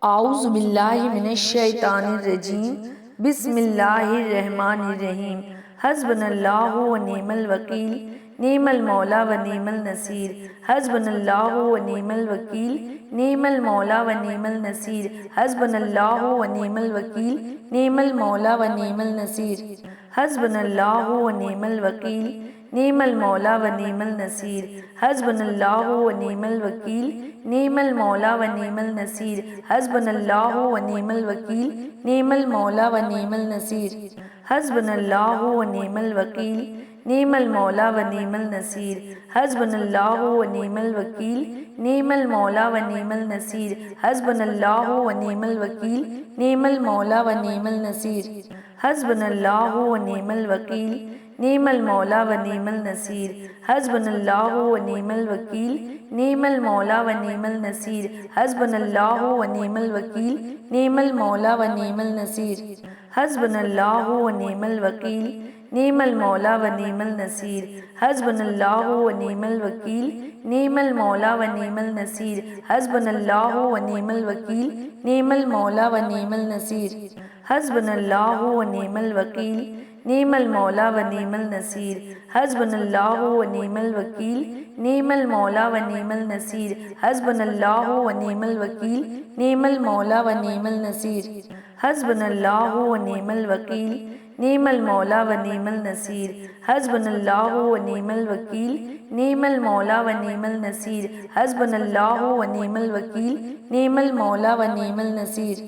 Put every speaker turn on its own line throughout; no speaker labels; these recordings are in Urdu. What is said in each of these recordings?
اعوذ باللہ من الشیطان الرجیم بسم اللہ الرحمن الرحیم حسبنا اللہ و نعم الوکیل نعم المولا و نعم النصیر حسبنا اللہ و نعم الوکیل نعم المولا و نعم النصیر حسبنا اللہ و نعم الوکیل نعم المولا و نعم النصیر حسبنا اللہ و نعم الوکیل نعم المولا و نعم النصیر حسبنا اللہ و نعم الوکیل نعم المولا و نعم النصیر حسبنا اللہ و نعم الوکیل نعم المولا و نعم النصیر حسبنا اللہ و نعم الوکیل نعم المولا و نعم النصیر حسبنا اللہ و نعم الوکیل نعم المولا و نعم النصیر حسبنا اللہ و نعم الوکیل نعم المولا و نعم النصیر حسبنا اللہ و نعم الوکیل نعم المولا و نعم النصیر حسبنا اللہ و نعم الوکیل نعم المولا و نعم النصیر حسبنا اللہ و نعم الوکیل نعم المولا و نعم النصیر حسبنا اللہ و نعم الوکیل نعم المولا و نعم النصیر حسبنا اللہ و نعم الوکیل نعم المولا و نعم النصیر حسبنا اللہ و نعم الوکیل نعم المولا و نعم النصیر حسبنا اللہ و نعم الوکیل نعم المولا و نعم النصیر حسبنا اللہ و نعم الوکیل نعم المولا و نعم النصیر حسبنا اللہ و نعم الوکیل نعم المولا و نعم النصیر حسبنا اللہ و نعم الوکیل نعم المولا و نعم النصیر حسبنا اللہ و نعم الوکیل نعم المولا و نعم النصیر حسبنا اللہ و نعم الوکیل نعم المولا و نعم النصیر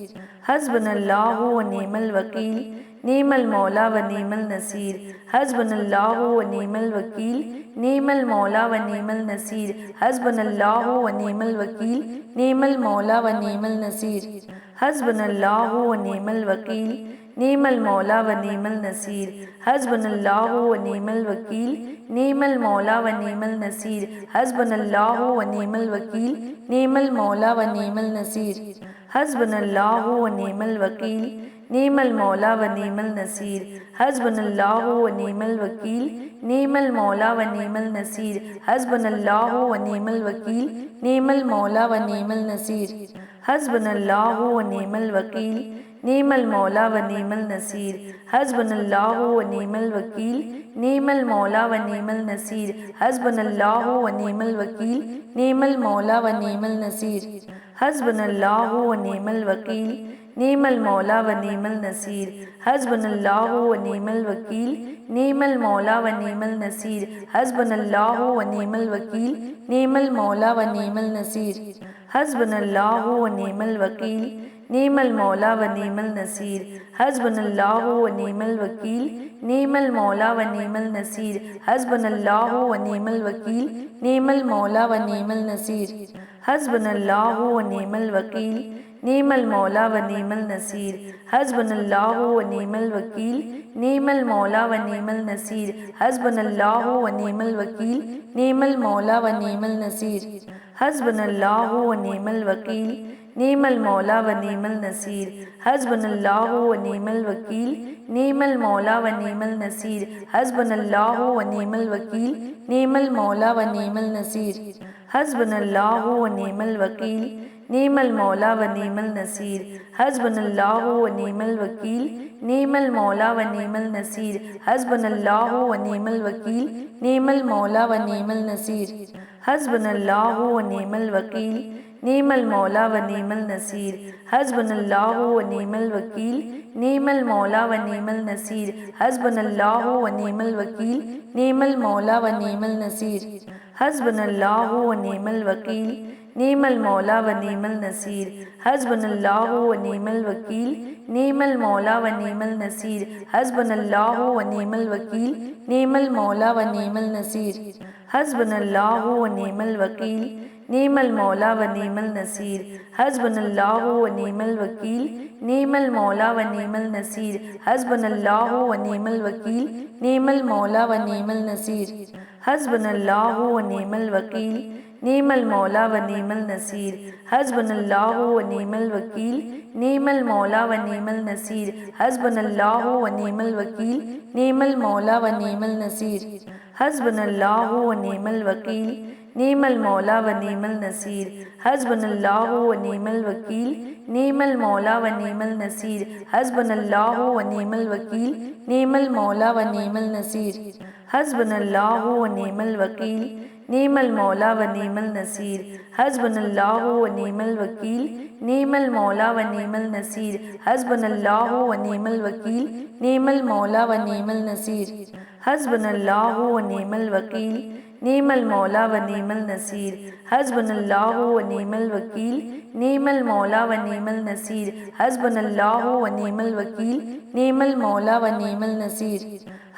حسبنا اللہ و نعم الوکیل نعم المولا و نعم النصیر حسبنا اللہ و نعم الوکیل نعم المولا و نعم النصیر حسبنا اللہ و نعم الوکیل نعم المولا و نعم النصیر حسبنا اللہ و نعم الوکیل نعم المولا و نعم النصیر حسبنا اللہ و نعم الوکیل نعم المولا و نعم النصیر حسبنا اللہ و نعم الوکیل نعم المولا و نعم النصیر حسبنا اللہ و نعم الوکیل نعم المولا و نعم النصیر حسبنا اللہ و نعم الوکیل نعم المولا و نعم النصیر حسبنا اللہ و نعم الوکیل نعم المولا و نعم النصیر حسبنا اللہ و نعم الوکیل نعم المولا و نعم النصیر حسبنا اللہ و نعم الوکیل نعم المولا و نعم النصیر حسبنا اللہ و نعم الوکیل نعم المولا و نعم النصیر حسبنا اللہ و نعم الوکیل نعم المولا و نعم النصیر حسبنا اللہ و نعم الوکیل نعم المولا و نعم النصیر حسبنا اللہ و نعم الوکیل نعم المولا و نعم النصیر حسبنا اللہ و نعم الوکیل نعم المولا و نعم النصیر حسبنا اللہ و نعم الوکیل نعم المولا و نعم النصیر حسبنا اللہ و نعم الوکیل نعم المولا و نعم النصیر حسبنا اللہ و نعم الوکیل نعم المولا و نعم النصیر حسبنا اللہ و نعم الوکیل نعم المولا و نعم النصیر حسبنا اللہ و نعم الوکیل نعم المولا و نعم النصیر حسبنا اللہ و نعم الوکیل نعم المولا و نعم النصیر حسبنا اللہ و نعم الوکیل نعم المولا و نعم النصیر حسبنا اللہ و نعم الوکیل نعم المولا و نعم النصیر حسبنا اللہ و نعم الوکیل نعم المولا و نعم النصیر حسبنا اللہ و نعم الوکیل نعم المولا و نعم النصیر حسبنا اللہ و نعم الوکیل نعم المولا و نعم النصیر حسبنا اللہ و نعم الوکیل نعم المولا و نعم النصیر حسبنا اللہ و نعم الوکیل نعم المولا و نعم النصیر حسبنا اللہ و نعم الوکیل نعم المولا و نعم النصیر حسبنا اللہ و نعم الوکیل نعم المولا و نعم النصیر حسبنا اللہ و نعم الوکیل نعم المولا و نعم النصیر حسبنا اللہ و نعم الوکیل نعم المولا و نعم النصیر حسبنا اللہ و نعم الوکیل نعم المولا و نعم النصیر حسبنا اللہ و نعم الوکیل نعم المولا و نعم النصیر حسبنا اللہ و نعم الوکیل نعم المولا و نعم النصیر حسبنا اللہ و نعم الوکیل نعم المولا و نعم النصیر حسبنا اللہ و نعم الوکیل نعم المولا و نعم النصیر حسبنا اللہ و نعم الوکیل نعم المولا و نعم النصیر حسبنا اللہ و نعم الوکیل نعم المولا و نعم النصیر، حسبنا اللہ و نعم الوکیل، نعم المولا و نعم النصیر، حسبنا اللہ و نعم الوکیل، نعم المولا و نعم النصیر، حسبنا اللہ و نعم الوکیل، نعم المولا و نعم النصیر، حسبنا اللہ و نعم الوکیل، نعم المولا و نعم النصیر، حسبنا اللہ و نعم الوکیل، نعم المولا و نعم النصیر، حسبنا اللہ و نعم الوکیل، نعم المولا و نعم النصیر، حسبنا اللہ و نعم الوکیل، نعم المولا و نعم النصیر، حسبنا اللہ و نعم الوکیل، نعم المولا و نعم النصیر،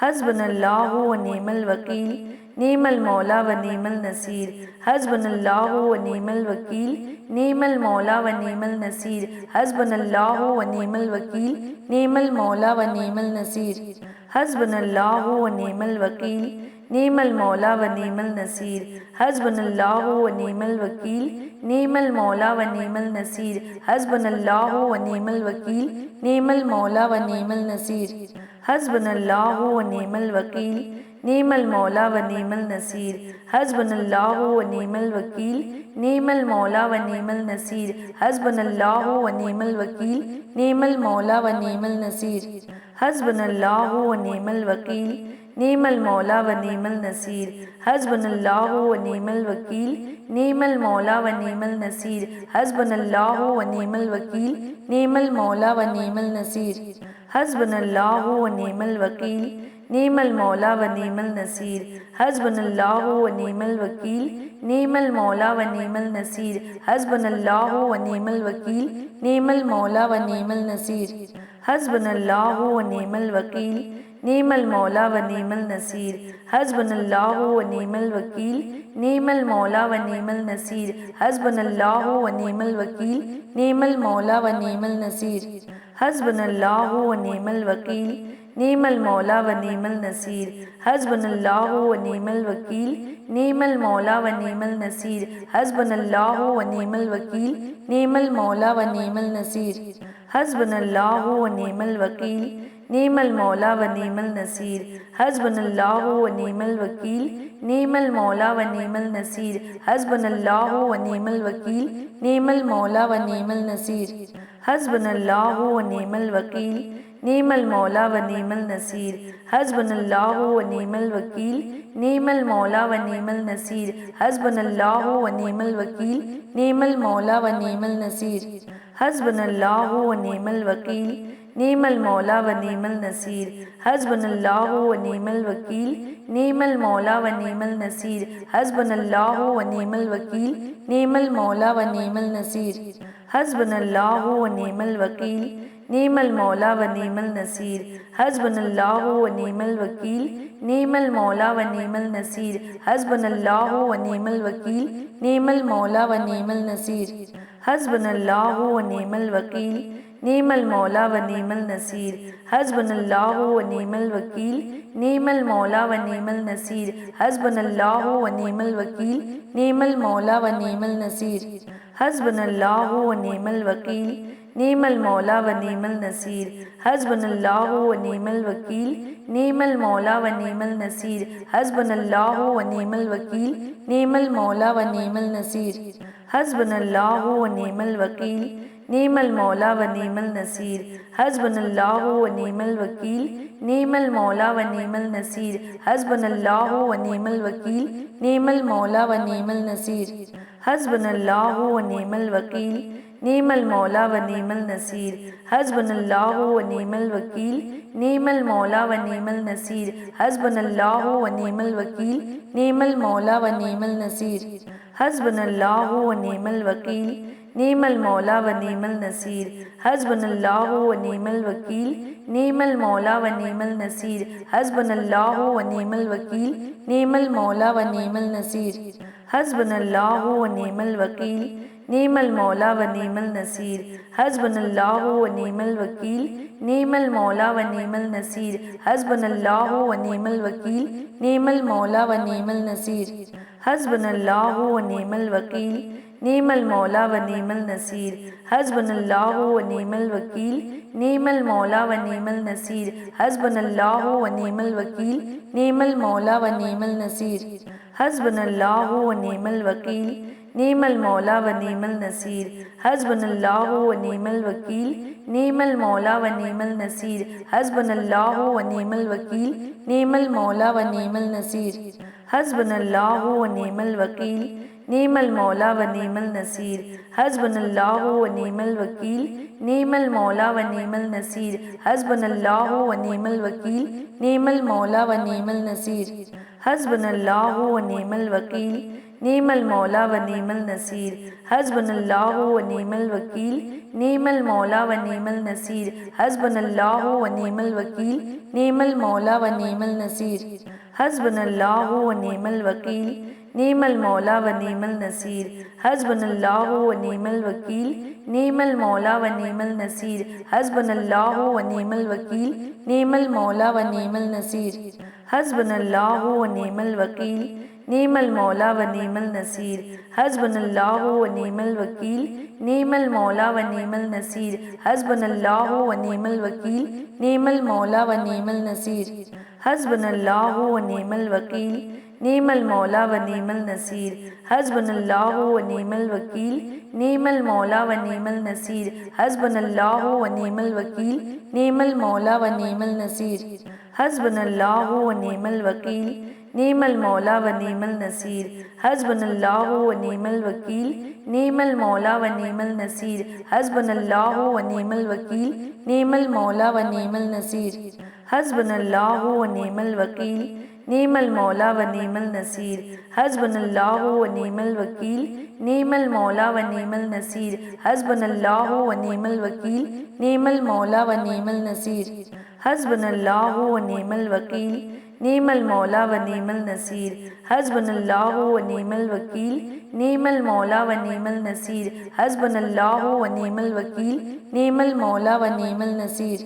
حسبنا اللہ و نعم الوکیل، نعم المولا و نعم النصیر، حسبنا اللہ و نعم الوکیل، نعم المولا و نعم النصیر، حسبنا اللہ و نعم الوکیل، نعم المولا و نعم النصیر، حسبنا اللہ و نعم الوکیل، نعم المولا و نعم النصیر، حسبنا اللہ و نعم الوکیل، نعم المولا و نعم النصیر، حسبنا اللہ و نعم الوکیل، نعم المولا و نعم النصیر، حسبنا اللہ و نعم الوکیل، نعم المولا و نعم النصیر، حسبنا اللہ و نعم الوکیل، نعم المولا و نعم النصیر، حسبنا اللہ و نعم الوکیل، نعم المولا و نعم النصیر، حسبنا اللہ و نعم الوکیل، نعم المولا و نعم النصیر، حسبنا اللہ و نعم الوکیل، نعم المولا و نعم النصیر، حسبنا اللہ و نعم الوکیل، نعم المولا و نعم النصیر، حسبنا اللہ و نعم الوکیل، نعم المولا و نعم النصیر، حسبنا اللہ و نعم الوکیل، نعم المولا و نعم النصیر، حسبنا اللہ و نعم الوکیل، نعم المولا و نعم النصیر، حسبنا اللہ و نعم الوکیل، نعم المولا و نعم النصیر، حسبنا اللہ و نعم الوکیل، نعم المولا و نعم النصیر، حسبنا اللہ و نعم الوکیل، نعم المولا و نعم النصیر، حسبنا اللہ و نعم الوکیل، نعم المولا و نعم النصیر، حسبنا اللہ و نعم الوکیل، نعم المولا و نعم النصیر، حسبنا اللہ و نعم الوکیل، نعم المولا و نعم النصیر، حسبنا اللہ و نعم الوکیل، نعم المولا و نعم النصیر، حسبنا اللہ و نعم الوکیل، نعم المولا و نعم النصیر، حسبنا اللہ و نعم الوکیل، نعم المولا و نعم النصیر، حسبنا اللہ و نعم الوکیل، نعم المولا و نعم النصیر، حسبنا اللہ و نعم الوکیل، نعم المولا و نعم النصیر، حسبنا اللہ و نعم الوکیل، نعم المولا و نعم النصیر، حسبنا اللہ و نعم الوکیل، نعم المولا و نعم النصیر، حسبنا اللہ و نعم الوکیل، نعم المولا و نعم النصیر، حسبنا اللہ و نعم الوکیل، نعم المولا و نعم النصیر، حسبنا اللہ و نعم الوکیل، نعم المولا و نعم النصیر، حسبنا اللہ و نعم الوکیل، نعم المولا و نعم النصیر، حسبنا اللہ و نعم الوکیل، نعم المولا و نعم النصیر، حسبنا اللہ و نعم الوکیل، نعم المولا و نعم النصیر، حسبنا اللہ و نعم الوکیل، نعم المولا و نعم النصیر، حسبنا اللہ و نعم الوکیل، نعم المولا و نعم النصیر، حسبنا اللہ و نعم الوکیل، نعم المولا و نعم النصیر، حسبنا اللہ و نعم الوکیل، نعم المولا و نعم النصیر، حسبنا اللہ و نعم الوکیل، نعم المولا و نعم النصیر، حسبنا اللہ و نعم الوکیل، نعم المولا و نعم النصیر، حسبنا اللہ و نعم الوکیل، نعم المولا و نعم النصیر، حسبنا اللہ و نعم الوکیل، نعم المولا و نعم النصیر، حسبنا اللہ و نعم الوکیل، نعم المولا و نعم النصیر، حسبنا اللہ و نعم الوکیل، نعم المولا و نعم النصیر، حسبنا اللہ و نعم الوکیل، نعم المولا و نعم النصیر، حسبنا اللہ و نعم الوکیل، نعم المولا و نعم النصیر، حسبنا اللہ و نعم الوکیل، نعم المولا و نعم النصیر، حسبنا اللہ و نعم الوکیل، نعم المولا و نعم النصیر، حسبنا اللہ و نعم الوکیل، نعم المولا و نعم النصیر، حسبنا اللہ و نعم الوکیل، نعم المولا و نعم النصیر، حسبنا اللہ و نعم الوکیل، نعم المولا و نعم النصیر، حسبنا اللہ و نعم الوکیل، نعم المولا و نعم النصیر، حسبنا اللہ و نعم الوکیل، نعم المولا و نعم النصیر، حسبنا اللہ و نعم الوکیل، نعم المولا و نعم النصیر، حسبنا اللہ و نعم الوکیل، نعم المولا و نعم النصیر، حسبنا اللہ و نعم الوکیل، نعم المولا و نعم النصیر، حسبنا اللہ و نعم الوکیل، نعم المولا و نعم النصیر، حسبنا اللہ و نعم الوکیل، نعم المولا و نعم النصیر، حسبنا اللہ و نعم الوکیل، نعم المولا و نعم النصیر، حسبنا اللہ و نعم الوکیل، نعم المولا و نعم النصیر، حسبنا اللہ و نعم الوکیل، نعم المولا و نعم النصیر، حسبنا اللہ و نعم الوکیل، نعم المولا و نعم النصیر، حسبنا اللہ و نعم الوکیل، نعم المولا و نعم النصیر، حسبنا اللہ و نعم الوکیل، نعم المولا و نعم النصیر، حسبنا اللہ و نعم الوکیل، نعم المولا و نعم النصیر، حسبنا اللہ و نعم الوکیل، نعم المولا و نعم النصیر، حسبنا اللہ و نعم الوکیل، نعم المولا و نعم النصیر، حسبنا اللہ و نعم الوکیل، نعم المولا و نعم النصیر، حسبنا اللہ و نعم الوکیل، نعم المولا و نعم النصیر، حسبنا اللہ و نعم الوکیل، نعم المولا و نعم النصیر، حسبنا اللہ و نعم الوکیل، نعم المولا و نعم النصیر، حسبنا اللہ و نعم الوکیل، نعم المولا و نعم النصیر، حسبنا اللہ و نعم الوکیل، نعم المولا و نعم النصیر، حسبنا اللہ و نعم الوکیل، نعم المولا و نعم النصیر، حسبنا اللہ و نعم الوکیل، نعم المولا و نعم النصیر، حسبنا اللہ و نعم الوکیل، نعم المولا و نعم النصیر، حسبنا اللہ و نعم الوکیل، نعم المولا و نعم النصیر، حسبنا اللہ و نعم الوکیل، نعم المولا و نعم النصیر، حسبنا اللہ و نعم الوکیل، نعم المولا و نعم النصیر، حسبنا اللہ و نعم الوکیل، نعم المولا و نعم النصیر، حسبنا اللہ و نعم الوکیل، نعم المولا و نعم النصیر، حسبنا اللہ و نعم الوکیل، نعم المولا و نعم النصیر،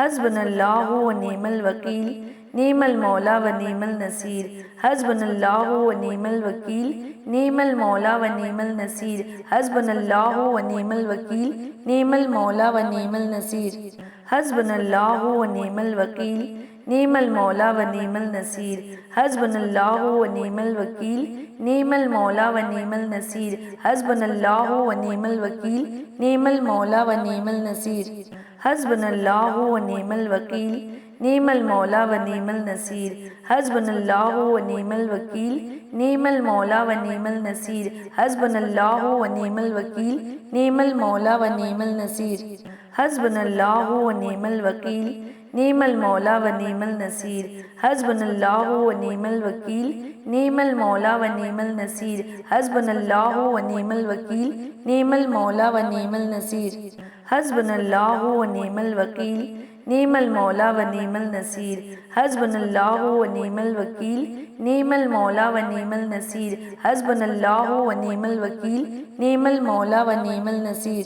حسبنا اللہ و نعم الوکیل، نعم المولا و نعم النصیر، حسبنا اللہ و نعم الوکیل، نعم المولا و نعم النصیر، حسبنا اللہ و نعم الوکیل، نعم المولا و نعم النصیر، حسبنا اللہ و نعم الوکیل، نعم المولا و نعم النصیر، حسبنا اللہ و نعم الوکیل، نعم المولا و نعم النصیر، حسبنا اللہ و نعم الوکیل، نعم المولا و نعم النصیر، حسبنا اللہ و نعم الوکیل، نعم المولا و نعم النصیر، حسبنا اللہ و نعم الوکیل، نعم المولا و نعم النصیر، حسبنا اللہ و نعم الوکیل، نعم المولا و نعم النصیر، حسبنا اللہ و نعم الوکیل، نعم المولا و نعم النصیر، حسبنا اللہ و نعم الوکیل، نعم المولا و نعم النصیر، حسبنا اللہ و نعم الوکیل، نعم المولا و نعم النصیر، حسبنا اللہ و نعم الوکیل، نعم المولا و نعم النصیر، حسبنا اللہ و نعم الوکیل، نعم المولا و نعم النصیر، حسبنا اللہ و نعم الوکیل، نعم المولا و نعم النصیر،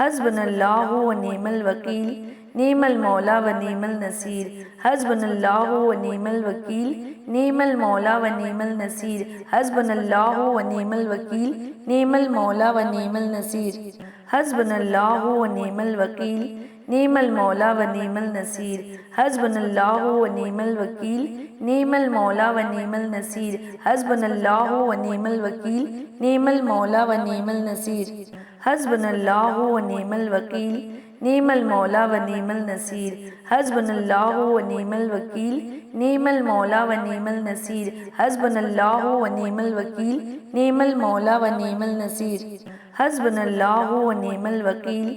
حسبنا اللہ و نعم الوکیل، نعم المولا و نعم النصیر، حسبنا اللہ و نعم الوکیل، نعم المولا و نعم النصیر، حسبنا اللہ و نعم الوکیل، نعم المولا و نعم النصیر، حسبنا اللہ و نعم الوکیل، نعم المولا و نعم النصیر، حسبنا اللہ و نعم الوکیل، نعم المولا و نعم النصیر، حسبنا اللہ و نعم الوکیل، نعم المولا و نعم النصیر، حسبنا اللہ و نعم الوکیل، نعم المولا و نعم النصیر، حسبنا اللہ و نعم الوکیل، نعم المولا و نعم النصیر، حسبنا اللہ و نعم الوکیل،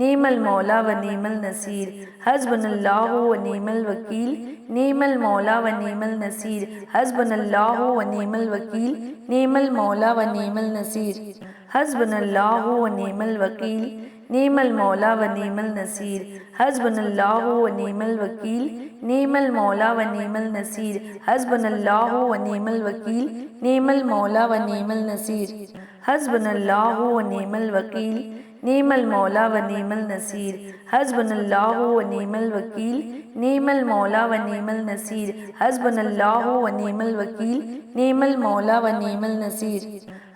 نعم المولا و نعم النصیر، حسبنا اللہ و نعم الوکیل، نعم المولا و نعم النصیر، حسبنا اللہ و نعم الوکیل، نعم المولا و نعم النصیر، حسبنا اللہ و نعم الوکیل، نعم المولا و نعم النصیر، حسبنا اللہ و نعم الوکیل، نعم المولا و نعم النصیر، حسبنا اللہ و نعم الوکیل، نعم المولا و نعم النصیر، حسبنا اللہ و نعم الوکیل، نعم المولا و نعم النصیر، حسبنا اللہ و نعم الوکیل، نعم المولا و نعم النصیر، حسبنا اللہ و نعم الوکیل، نعم المولا و نعم النصیر،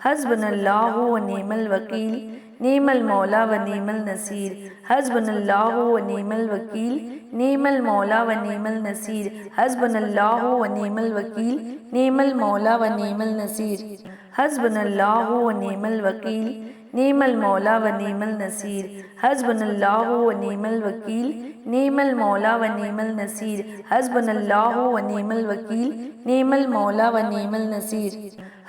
حسبنا اللہ و نعم الوکیل نعم المولا و نعم النصیر حسبنا اللہ و نعم الوکیل نعم المولا و نعم النصیر حسبنا اللہ و نعم الوکیل نعم المولا و نعم النصیر حسبنا اللہ و نعم الوکیل نعم المولا و نعم النصیر حسبنا اللہ و نعم الوکیل نعم المولا و نعم النصیر حسبنا اللہ و نعم الوکیل نعم المولا و نعم النصیر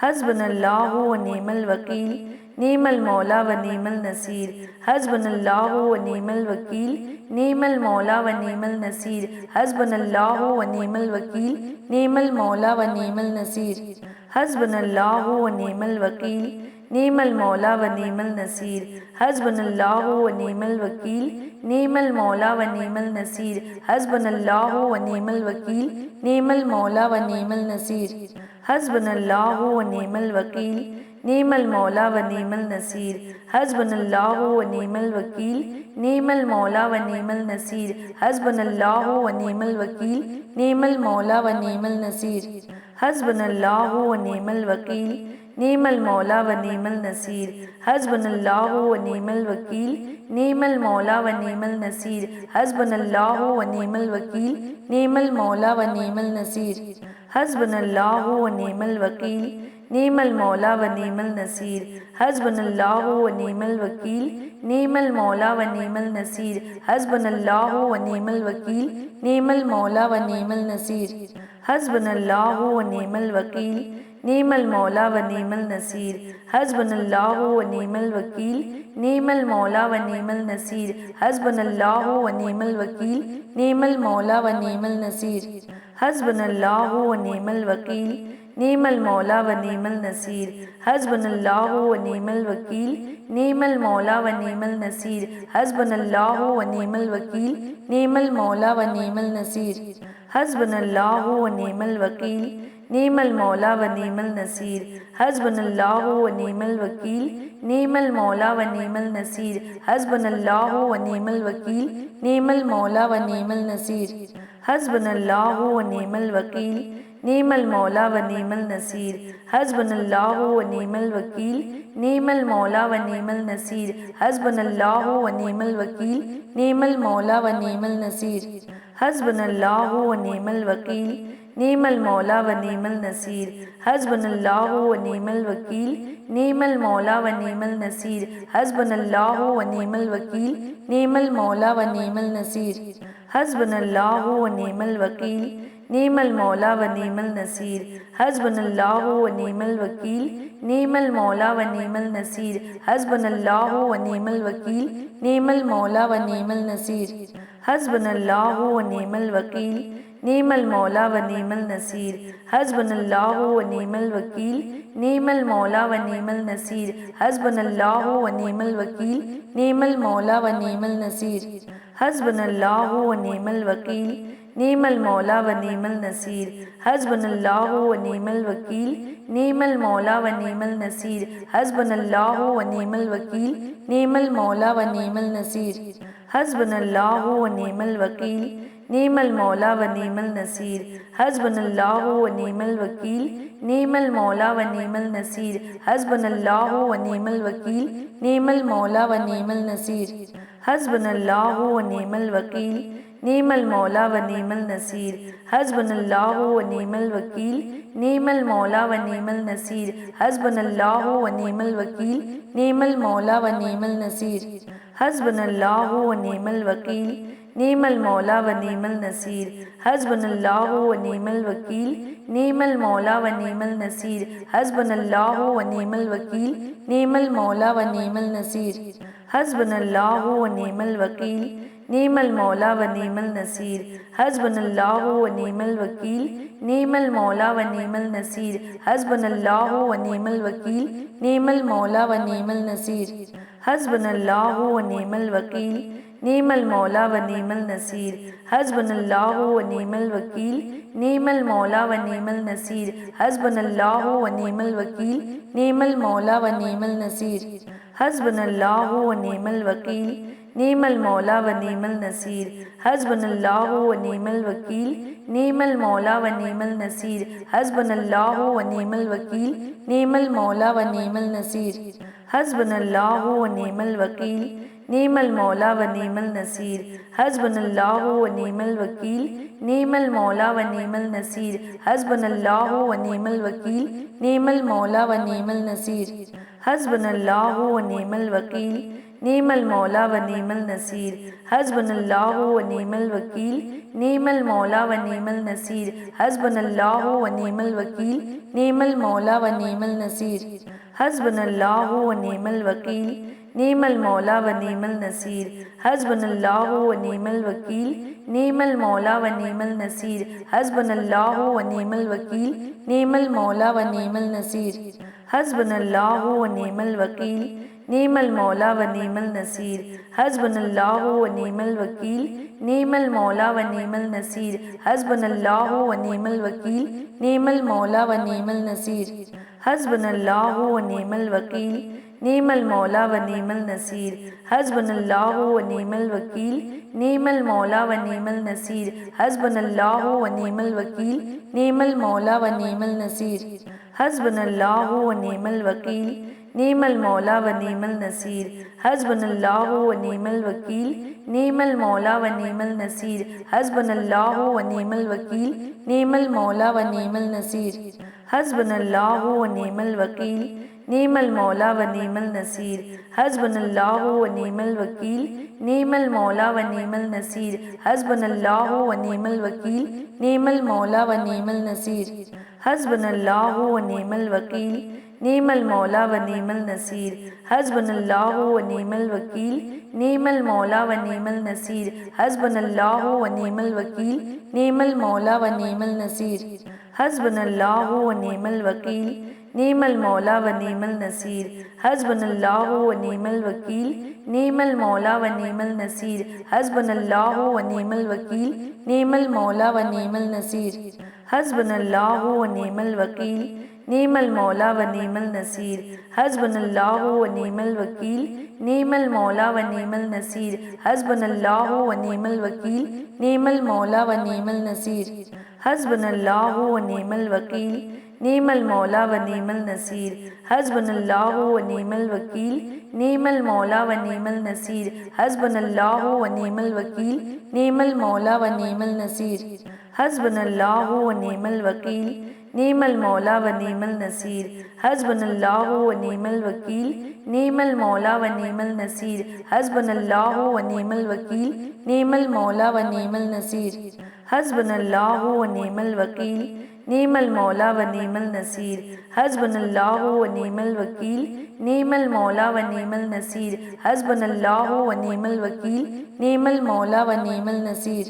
حسبنا اللہ و نعم الوکیل نعم المولا و نعم النصیر حسبنا اللہ و نعم الوکیل نعم المولا و نعم النصیر حسبنا اللہ و نعم الوکیل نعم المولا و نعم النصیر حسبنا اللہ و نعم الوکیل نعم المولا و نعم النصیر حسبنا اللہ و نعم الوکیل نعم المولا و نعم النصیر حسبنا اللہ و نعم الوکیل نعم المولا و نعم النصیر حسبنا اللہ و نعم الوکیل نعم المولا و نعم النصیر حسبنا اللہ و نعم الوکیل نعم المولا و نعم النصیر حسبنا اللہ و نعم الوکیل نعم المولا و نعم النصیر حسبنا اللہ و نعم الوکیل نعم المولا و نعم النصیر حسبنا اللہ و نعم الوکیل نعم المولا و نعم النصیر حسبنا اللہ و نعم الوکیل نعم المولا و نعم النصیر حسبنا اللہ و نعم الوکیل نعم المولا و نعم النصیر حسبنا اللہ و نعم الوکیل نعم المولا و نعم النصیر حسبنا اللہ و نعم الوکیل نعم المولا و نعم النصیر حسبنا اللہ و نعم الوکیل نعم المولا و نعم النصیر حسبنا اللہ و نعم الوکیل نعم المولا و نعم النصیر حسبنا اللہ و نعم الوکیل نعم المولا و نعم النصیر حسبنا اللہ و نعم الوکیل نعم المولا و نعم النصیر حسبنا اللہ و نعم الوکیل نعم المولا و نعم النصیر حسبنا اللہ و نعم الوکیل نعم المولا و نعم النصیر حسبنا اللہ و نعم الوکیل نعم المولا و نعم النصیر حسبنا اللہ و نعم الوکیل نعم المولا و نعم النصیر حسبنا اللہ و نعم الوکیل نعم المولا و نعم النصیر حسبنا اللہ و نعم الوکیل نعم المولا و نعم النصیر حسبنا اللہ و نعم الوکیل نعم المولا و نعم النصیر حسبنا اللہ و نعم الوکیل نعم المولا و نعم النصیر حسبنا اللہ و نعم الوکیل نعم المولا و نعم النصیر حسبنا اللہ و نعم الوکیل نعم المولا و نعم النصیر حسبنا اللہ و نعم الوکیل نعم المولا و نعم النصیر حسبنا اللہ و نعم الوکیل نعم المولا و نعم النصیر حسبنا اللہ و نعم الوکیل نعم المولا و نعم النصیر حسبنا اللہ و نعم الوکیل نعم المولا و نعم النصیر حسبنا اللہ و نعم الوکیل نعم المولا و نعم النصیر حسبنا اللہ و نعم الوکیل نعم المولا و نعم النصیر حسبنا اللہ و نعم الوکیل نعم المولا و نعم النصیر حسبنا اللہ و نعم الوکیل نعم المولا و نعم النصیر حسبنا اللہ و نعم الوکیل نعم المولا و نعم النصیر حسبنا اللہ و نعم الوکیل نعم المولا و نعم النصیر حسبنا اللہ و نعم الوکیل نعم المولا و نعم النصیر حسبنا اللہ و نعم الوکیل نعم المولا و نعم النصیر حسبنا اللہ و نعم الوکیل نعم المولا و نعم النصیر حسبنا اللہ و نعم الوکیل نعم المولا و نعم النصیر حسبنا اللہ و نعم الوکیل نعم المولا و نعم النصیر حسبنا اللہ و نعم الوکیل نعم المولا و نعم النصیر حسبنا اللہ و نعم الوکیل نعم المولا و نعم النصیر حسبنا اللہ و نعم الوکیل نعم المولا و نعم النصیر حسبنا اللہ و نعم الوکیل نعم المولا و نعم النصیر حسبنا اللہ و نعم الوکیل نعم المولا و نعم النصیر حسبنا اللہ و نعم الوکیل نعم المولا و نعم النصیر حسبنا اللہ و نعم الوکیل نعم المولا و نعم النصیر حسبنا اللہ و نعم الوکیل نعم المولا و نعم النصیر حسبنا اللہ و نعم الوکیل نعم المولا و نعم النصیر حسبنا اللہ و نعم الوکیل نعم المولا و نعم النصیر حسبنا اللہ و نعم الوکیل نعم المولا و نعم النصیر، حسبنا اللہ و نعم الوکیل، نعم المولا و نعم النصیر، حسبنا اللہ و نعم الوکیل، نعم المولا و نعم النصیر، حسبنا اللہ و نعم الوکیل، نعم المولا و نعم النصیر، حسبنا اللہ و نعم الوکیل، نعم المولا و نعم النصیر، حسبنا اللہ و نعم الوکیل، نعم المولا و نعم النصیر، حسبنا اللہ و نعم الوکیل، نعم المولا و نعم النصیر، حسبنا اللہ و نعم الوکیل، نعم المولا و نعم النصیر، حسبنا اللہ و نعم الوکیل، نعم المولا و نعم النصیر، حسبنا اللہ و نعم الوکیل، نعم المولا و نعم النصیر، حسبنا اللہ و نعم الوکیل، نعم المولا و نعم النصیر، حسبنا اللہ و نعم الوکیل، نعم المولا و نعم النصیر، حسبنا اللہ و نعم الوکیل، نعم المولا و نعم النصیر، حسبنا اللہ و نعم الوکیل، نعم المولا و نعم النصیر، حسبنا اللہ و نعم الوکیل، نعم المولا و نعم النصیر، حسبنا اللہ و نعم الوکیل، نعم المولا و نعم النصیر، حسبنا اللہ و نعم الوکیل، نعم المولا و نعم النصیر، حسبنا اللہ و نعم الوکیل، نعم المولا و نعم النصیر، حسبنا اللہ و نعم الوکیل، نعم المولا و نعم النصیر، حسبنا اللہ و نعم الوکیل، نعم المولا و نعم النصیر، حسبنا اللہ و نعم الوکیل، نعم المولا و نعم النصیر، حسبنا اللہ و نعم الوکیل، نعم المولا و نعم النصیر، حسبنا اللہ و نعم الوکیل، نعم المولا و نعم النصیر، حسبنا اللہ و نعم الوکیل، نعم المولا و نعم النصیر، حسبنا اللہ و نعم الوکیل، نعم المولا و نعم النصیر، حسبنا اللہ و نعم الوکیل، نعم المولا و نعم النصیر، حسبنا اللہ و نعم الوکیل، نعم المولا و نعم النصیر، حسبنا اللہ و نعم الوکیل، نعم المولا و نعم النصیر، حسبنا اللہ و نعم الوکیل، نعم المولا و نعم النصیر، حسبنا اللہ و نعم الوکیل، نعم المولا و نعم النصیر، حسبنا اللہ و نعم الوکیل، نعم المولا و نعم النصیر، حسبنا اللہ و نعم الوکیل، نعم المولا و نعم النصیر، حسبنا اللہ و نعم الوکیل، نعم المولا و نعم النصیر، حسبنا اللہ و نعم الوکیل، نعم المولا و نعم النصیر، حسبنا اللہ و نعم الوکیل، نعم المولا و نعم النصیر، حسبنا اللہ و نعم الوکیل، نعم المولا و نعم النصیر، حسبنا اللہ و نعم الوکیل، نعم المولا و نعم النصیر، حسبنا اللہ و نعم الوکیل، نعم المولا و نعم النصیر، حسبنا اللہ و نعم الوکیل، نعم المولا و نعم النصیر، حسبنا اللہ و نعم الوکیل، نعم المولا و نعم النصیر، حسبنا اللہ و نعم الوکیل، نعم المولا و نعم النصیر، حسبنا اللہ و نعم الوکیل، نعم المولا و نعم النصیر، حسبنا اللہ و نعم الوکیل، نعم المولا و نعم النصیر،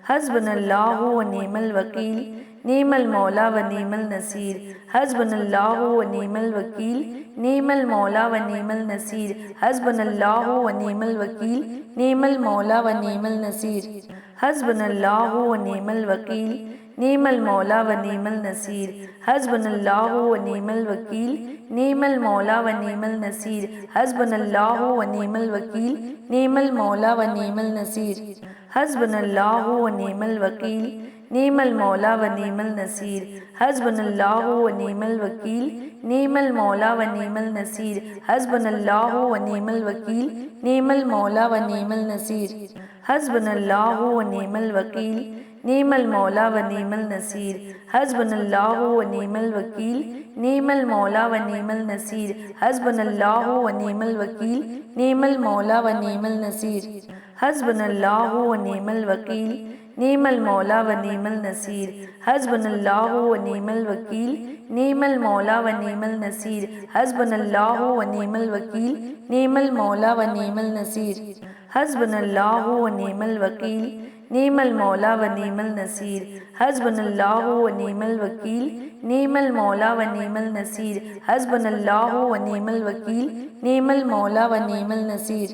حسبنا اللہ و نعم الوکیل، نعم المولا و نعم النصیر، حسبنا اللہ و نعم الوکیل، نعم المولا و نعم النصیر، حسبنا اللہ و نعم الوکیل، نعم المولا و نعم النصیر، حسبنا اللہ و نعم الوکیل، نعم المولا و نعم النصیر، حسبنا اللہ و نعم الوکیل، نعم المولا و نعم النصیر، حسبنا اللہ و نعم الوکیل، نعم المولا و نعم النصیر، حسبنا اللہ و نعم الوکیل، نعم المولا و نعم النصیر، حسبنا اللہ و نعم الوکیل، نعم المولا و نعم النصیر، حسبنا اللہ و نعم الوکیل، نعم المولا و نعم النصیر، حسبنا اللہ و نعم الوکیل، نعم المولا و نعم النصیر، حسبنا اللہ و نعم الوکیل، نعم المولا و نعم النصیر، حسبنا اللہ و نعم الوکیل، نعم المولا و نعم النصیر، حسبنا اللہ و نعم الوکیل، نعم المولا و نعم النصیر، حسبنا اللہ و نعم الوکیل، نعم المولا و نعم النصیر، حسبنا اللہ و نعم الوکیل، نعم المولا و نعم النصیر، حسبنا اللہ و نعم الوکیل، نعم المولا و نعم النصیر، حسبنا اللہ و نعم الوکیل، نعم المولا و نعم النصیر،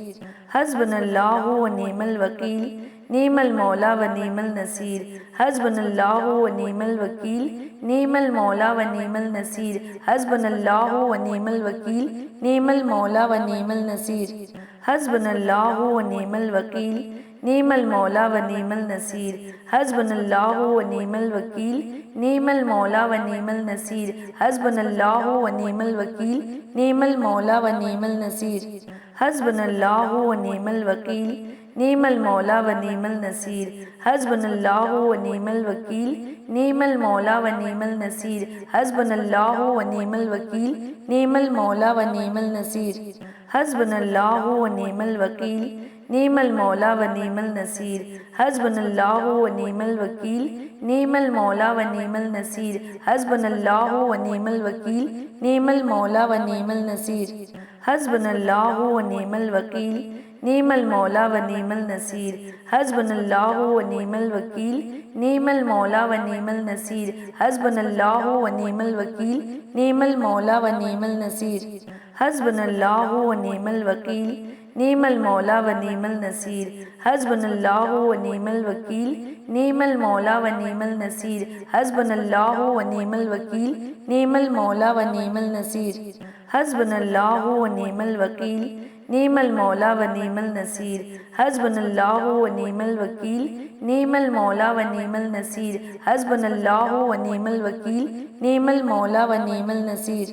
حسبنا اللہ و نعم الوکیل، نعم المولا و نعم النصیر، حسبنا اللہ و نعم الوکیل، نعم المولا و نعم النصیر، حسبنا اللہ و نعم الوکیل، نعم المولا و نعم النصیر، حسبنا اللہ و نعم الوکیل نعم المولا و نعم النصیر حسبنا اللہ و نعم الوکیل نعم المولا و نعم النصیر حسبنا اللہ و نعم الوکیل نعم المولا و نعم النصیر حسبنا اللہ و نعم الوکیل نعم المولا و نعم النصیر حسبنا اللہ و نعم الوکیل نعم المولا و نعم النصیر حسبنا اللہ و نعم الوکیل نعم المولا و نعم النصیر حسبنا اللہ و نعم الوکیل نعم المولا و نعم النصیر حسبنا اللہ و نعم الوکیل نعم المولا و نعم النصیر حسبنا اللہ و نعم الوکیل نعم المولا و نعم النصیر حسبنا اللہ و نعم الوکیل نعم المولا و نعم النصیر حسبنا اللہ و نعم الوکیل نعم المولا و نعم النصیر حسبنا اللہ و نعم الوکیل نعم المولا و نعم النصیر حسبنا اللہ و نعم الوکیل نعم المولا و نعم النصیر حسبنا اللہ و نعم الوکیل نعم المولا و نعم النصیر حسبنا اللہ و نعم الوکیل نعم المولا و نعم النصیر حسبنا اللہ و نعم الوکیل نعم المولا و نعم النصیر حسبنا اللہ و نعم الوکیل نعم المولا و نعم النصیر حسبنا اللہ و نعم الوکیل نعم المولا و نعم النصیر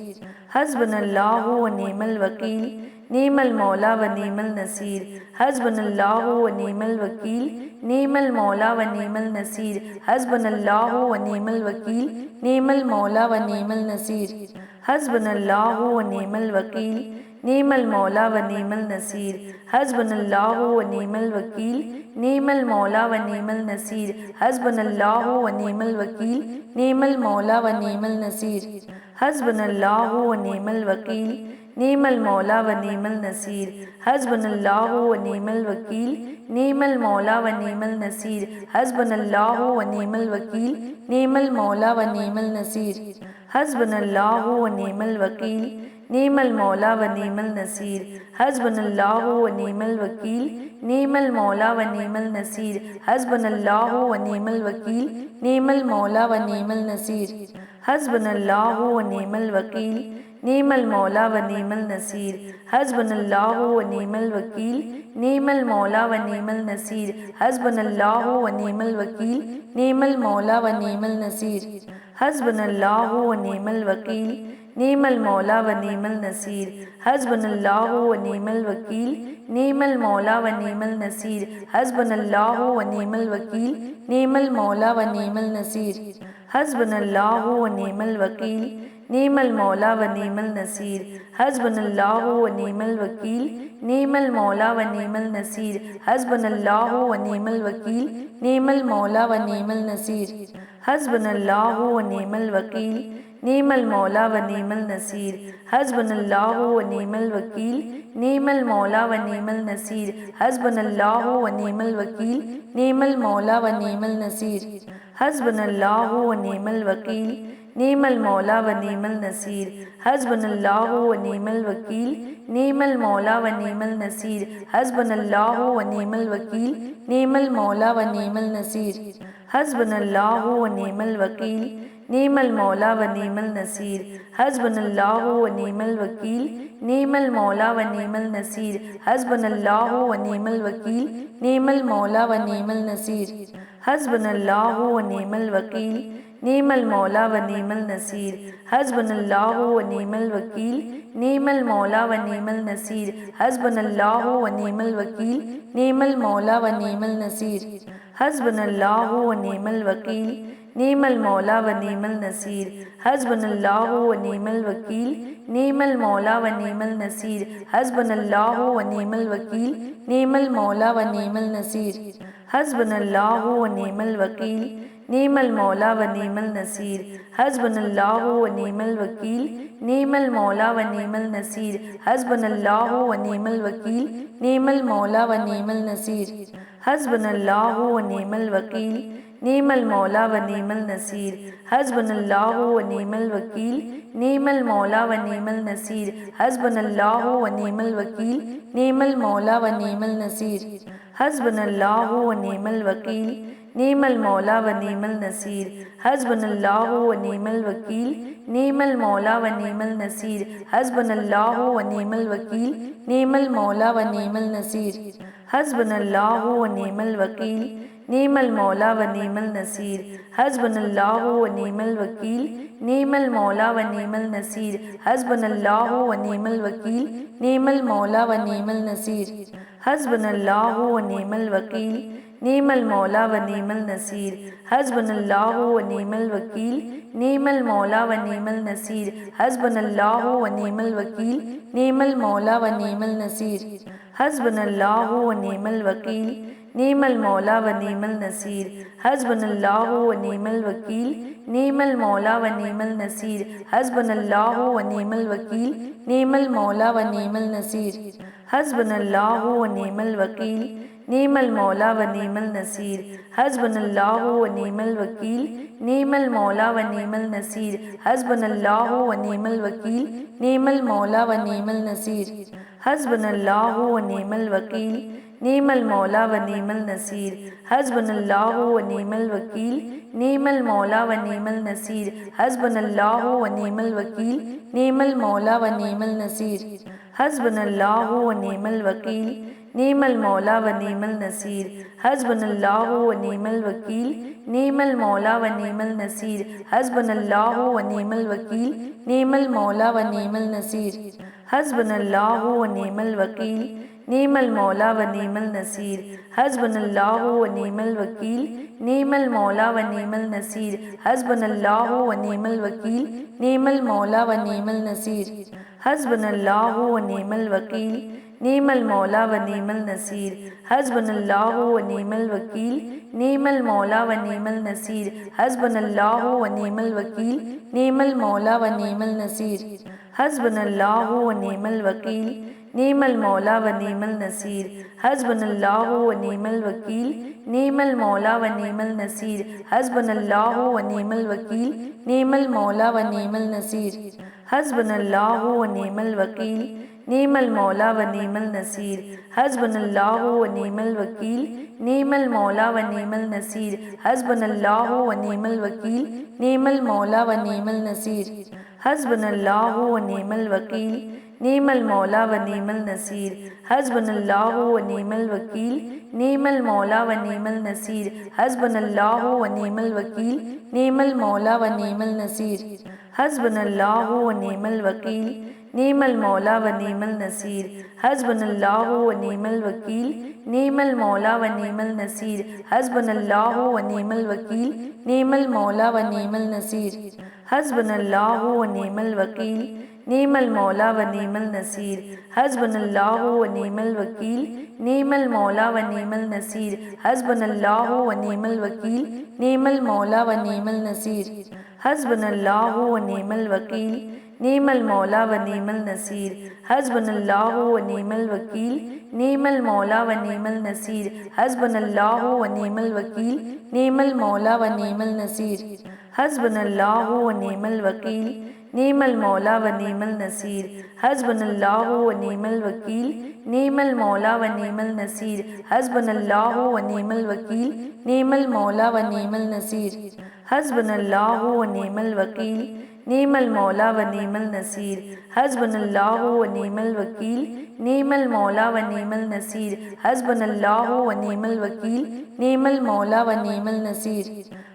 حسبنا اللہ و نعم الوکیل نعم المولا و نعم النصیر حسبنا اللہ و نعم الوکیل نعم المولا و نعم النصیر حسبنا اللہ و نعم الوکیل نعم المولا و نعم النصیر حسبنا اللہ و نعم الوکیل نعم المولا و نعم النصیر حسبنا اللہ و نعم الوکیل نعم المولا و نعم النصیر حسبنا اللہ و نعم الوکیل نعم المولا و نعم النصیر حسبنا اللہ و نعم الوکیل نعم المولا و نعم النصیر حسبنا اللہ و نعم الوکیل نعم المولا و نعم النصیر حسبنا اللہ و نعم الوکیل نعم المولا و نعم النصیر حسبنا اللہ و نعم الوکیل نعم المولا و نعم النصیر حسبنا اللہ و نعم الوکیل نعم المولا و نعم النصیر حسبنا اللہ و نعم الوکیل نعم المولا و نعم النصیر حسبنا اللہ و نعم الوکیل نعم المولا و نعم النصیر حسبنا اللہ و نعم الوکیل نعم المولا و نعم النصیر حسبنا اللہ و نعم الوکیل نعم المولا و نعم النصیر حسبنا اللہ و نعم الوکیل نعم المولا و نعم النصیر حسبنا اللہ و نعم الوکیل نعم المولا و نعم النصیر حسبنا اللہ و نعم الوکیل نعم المولا و نعم النصیر حسبنا اللہ و نعم الوکیل نعم المولا و نعم النصیر حسبنا اللہ و نعم الوکیل نعم المولا و نعم النصیر حسبنا اللہ و نعم الوکیل نعم المولا و نعم النصیر حسبنا اللہ و نعم الوکیل نعم المولا و نعم النصیر حسبنا اللہ و نعم الوکیل نعم المولا و نعم النصیر حسبنا اللہ و نعم الوکیل نعم المولا و نعم النصیر حسبنا اللہ و نعم الوکیل نعم المولا و نعم النصیر حسبنا اللہ و نعم الوکیل نعم المولا و نعم النصیر حسبنا اللہ و نعم الوکیل نعم المولا و نعم النصیر حسبنا اللہ و نعم الوکیل نعم المولا و نعم النصیر حسبنا اللہ و نعم الوکیل نعم المولا و نعم النصیر حسبنا اللہ و نعم الوکیل نعم المولا و نعم النصیر حسبنا اللہ و نعم الوکیل نعم المولا و نعم النصیر حسبنا اللہ و نعم الوکیل نعم المولا و نعم النصیر حسبنا اللہ و نعم الوکیل نعم المولا و نعم النصیر حسبنا اللہ و نعم الوکیل نعم المولا و نعم النصیر حسبنا اللہ و نعم الوکیل نعم المولا و نعم النصیر حسبنا اللہ و نعم الوکیل نعم المولا و نعم النصیر حسبنا اللہ و نعم الوکیل نعم المولا و نعم النصیر حسبنا اللہ و نعم الوکیل نعم المولا و نعم النصیر حسبنا اللہ و نعم الوکیل نعم المولا و نعم النصیر حسبنا اللہ و نعم الوکیل نعم المولا و نعم النصیر، حسبنا اللہ و نعم الوکیل، نعم المولا و نعم النصیر، حسبنا اللہ و نعم الوکیل، نعم المولا و نعم النصیر، حسبنا اللہ و نعم الوکیل، نعم المولا و نعم النصیر، حسبنا اللہ و نعم الوکیل، نعم المولا و نعم النصیر، حسبنا اللہ و نعم الوکیل، نعم المولا و نعم النصیر، حسبنا اللہ و نعم الوکیل، نعم المولا و نعم النصیر، حسبنا اللہ و نعم الوکیل، نعم المولا و نعم النصیر، حسبنا اللہ و نعم الوکیل، نعم المولا و نعم النصیر، حسبنا اللہ و نعم الوکیل، نعم المولا و نعم النصیر، حسبنا اللہ و نعم الوکیل، نعم المولا و نعم النصیر، حسبنا اللہ و نعم الوکیل، نعم المولا و نعم النصیر، حسبنا اللہ و نعم الوکیل، نعم المولا و نعم النصیر، حسبنا اللہ و نعم الوکیل، نعم المولا و نعم النصیر، حسبنا اللہ و نعم الوکیل، نعم المولا و نعم النصیر، حسبنا اللہ و نعم الوکیل، نعم المولا و نعم النصیر، حسبنا اللہ و نعم الوکیل، نعم المولا و نعم النصیر، حسبنا اللہ و نعم الوکیل، نعم المولا و نعم النصیر، حسبنا اللہ و نعم الوکیل، نعم المولا و نعم النصیر، حسبنا اللہ و نعم الوکیل، نعم المولا و نعم النصیر، حسبنا اللہ و نعم الوکیل، نعم المولا و نعم النصیر، حسبنا اللہ و نعم الوکیل، نعم المولا و نعم النصیر، حسبنا اللہ و نعم الوکیل، نعم المولا و نعم النصیر، حسبنا اللہ و نعم الوکیل، نعم المولا و نعم النصیر، حسبنا اللہ و نعم الوکیل، نعم المولا و نعم النصیر، حسبنا اللہ و نعم الوکیل، نعم المولا و نعم النصیر، حسبنا اللہ و نعم الوکیل، نعم المولا و نعم النصیر، حسبنا اللہ و نعم الوکیل، نعم المولا و نعم النصیر، حسبنا اللہ و نعم الوکیل، نعم المولا و نعم النصیر، حسبنا اللہ و نعم الوکیل، نعم المولا و نعم النصیر، حسبنا اللہ و نعم الوکیل، نعم المولا و نعم النصیر، حسبنا اللہ و نعم الوکیل، نعم المولا و نعم النصیر، حسبنا اللہ و نعم الوکیل، نعم المولا و نعم النصیر، حسبنا اللہ و نعم الوکیل، نعم المولا و نعم النصیر، حسبنا اللہ و نعم الوکیل، نعم المولا و نعم النصیر، حسبنا اللہ و نعم الوکیل، نعم المولا و نعم النصیر، حسبنا اللہ و نعم الوکیل، نعم المولا و نعم النصیر، حسبنا اللہ و نعم الوکیل، نعم المولا و نعم النصیر، حسبنا اللہ و نعم الوکیل، نعم المولا و نعم النصیر، حسبنا اللہ و نعم الوکیل، نعم المولا و نعم النصیر، حسبنا اللہ و نعم الوکیل، نعم المولا و نعم النصیر، حسبنا اللہ و نعم الوکیل، نعم المولا و نعم النصیر، حسبنا اللہ و نعم الوکیل، نعم المولا و نعم النصیر، حسبنا اللہ و نعم الوکیل، نعم المولا و نعم النصیر، حسبنا اللہ و نعم الوکیل، نعم المولا و نعم النصیر، حسبنا اللہ و نعم الوکیل، نعم المولا و نعم النصیر، حسبنا اللہ و نعم الوکیل، نعم المولا و نعم النصیر، حسبنا اللہ و نعم الوکیل، نعم المولا و نعم النصیر، حسبنا اللہ و نعم الوکیل، نعم المولا و نعم النصیر، حسبنا اللہ و نعم الوکیل، نعم المولا و نعم النصیر، حسبنا اللہ و نعم الوکیل، نعم المولا و نعم النصیر، حسبنا اللہ و نعم الوکیل، نعم المولا و نعم النصیر، حسبنا اللہ و نعم الوکیل، نعم المولا و نعم النصیر، حسبنا اللہ و نعم الوکیل، نعم المولا و نعم النصیر،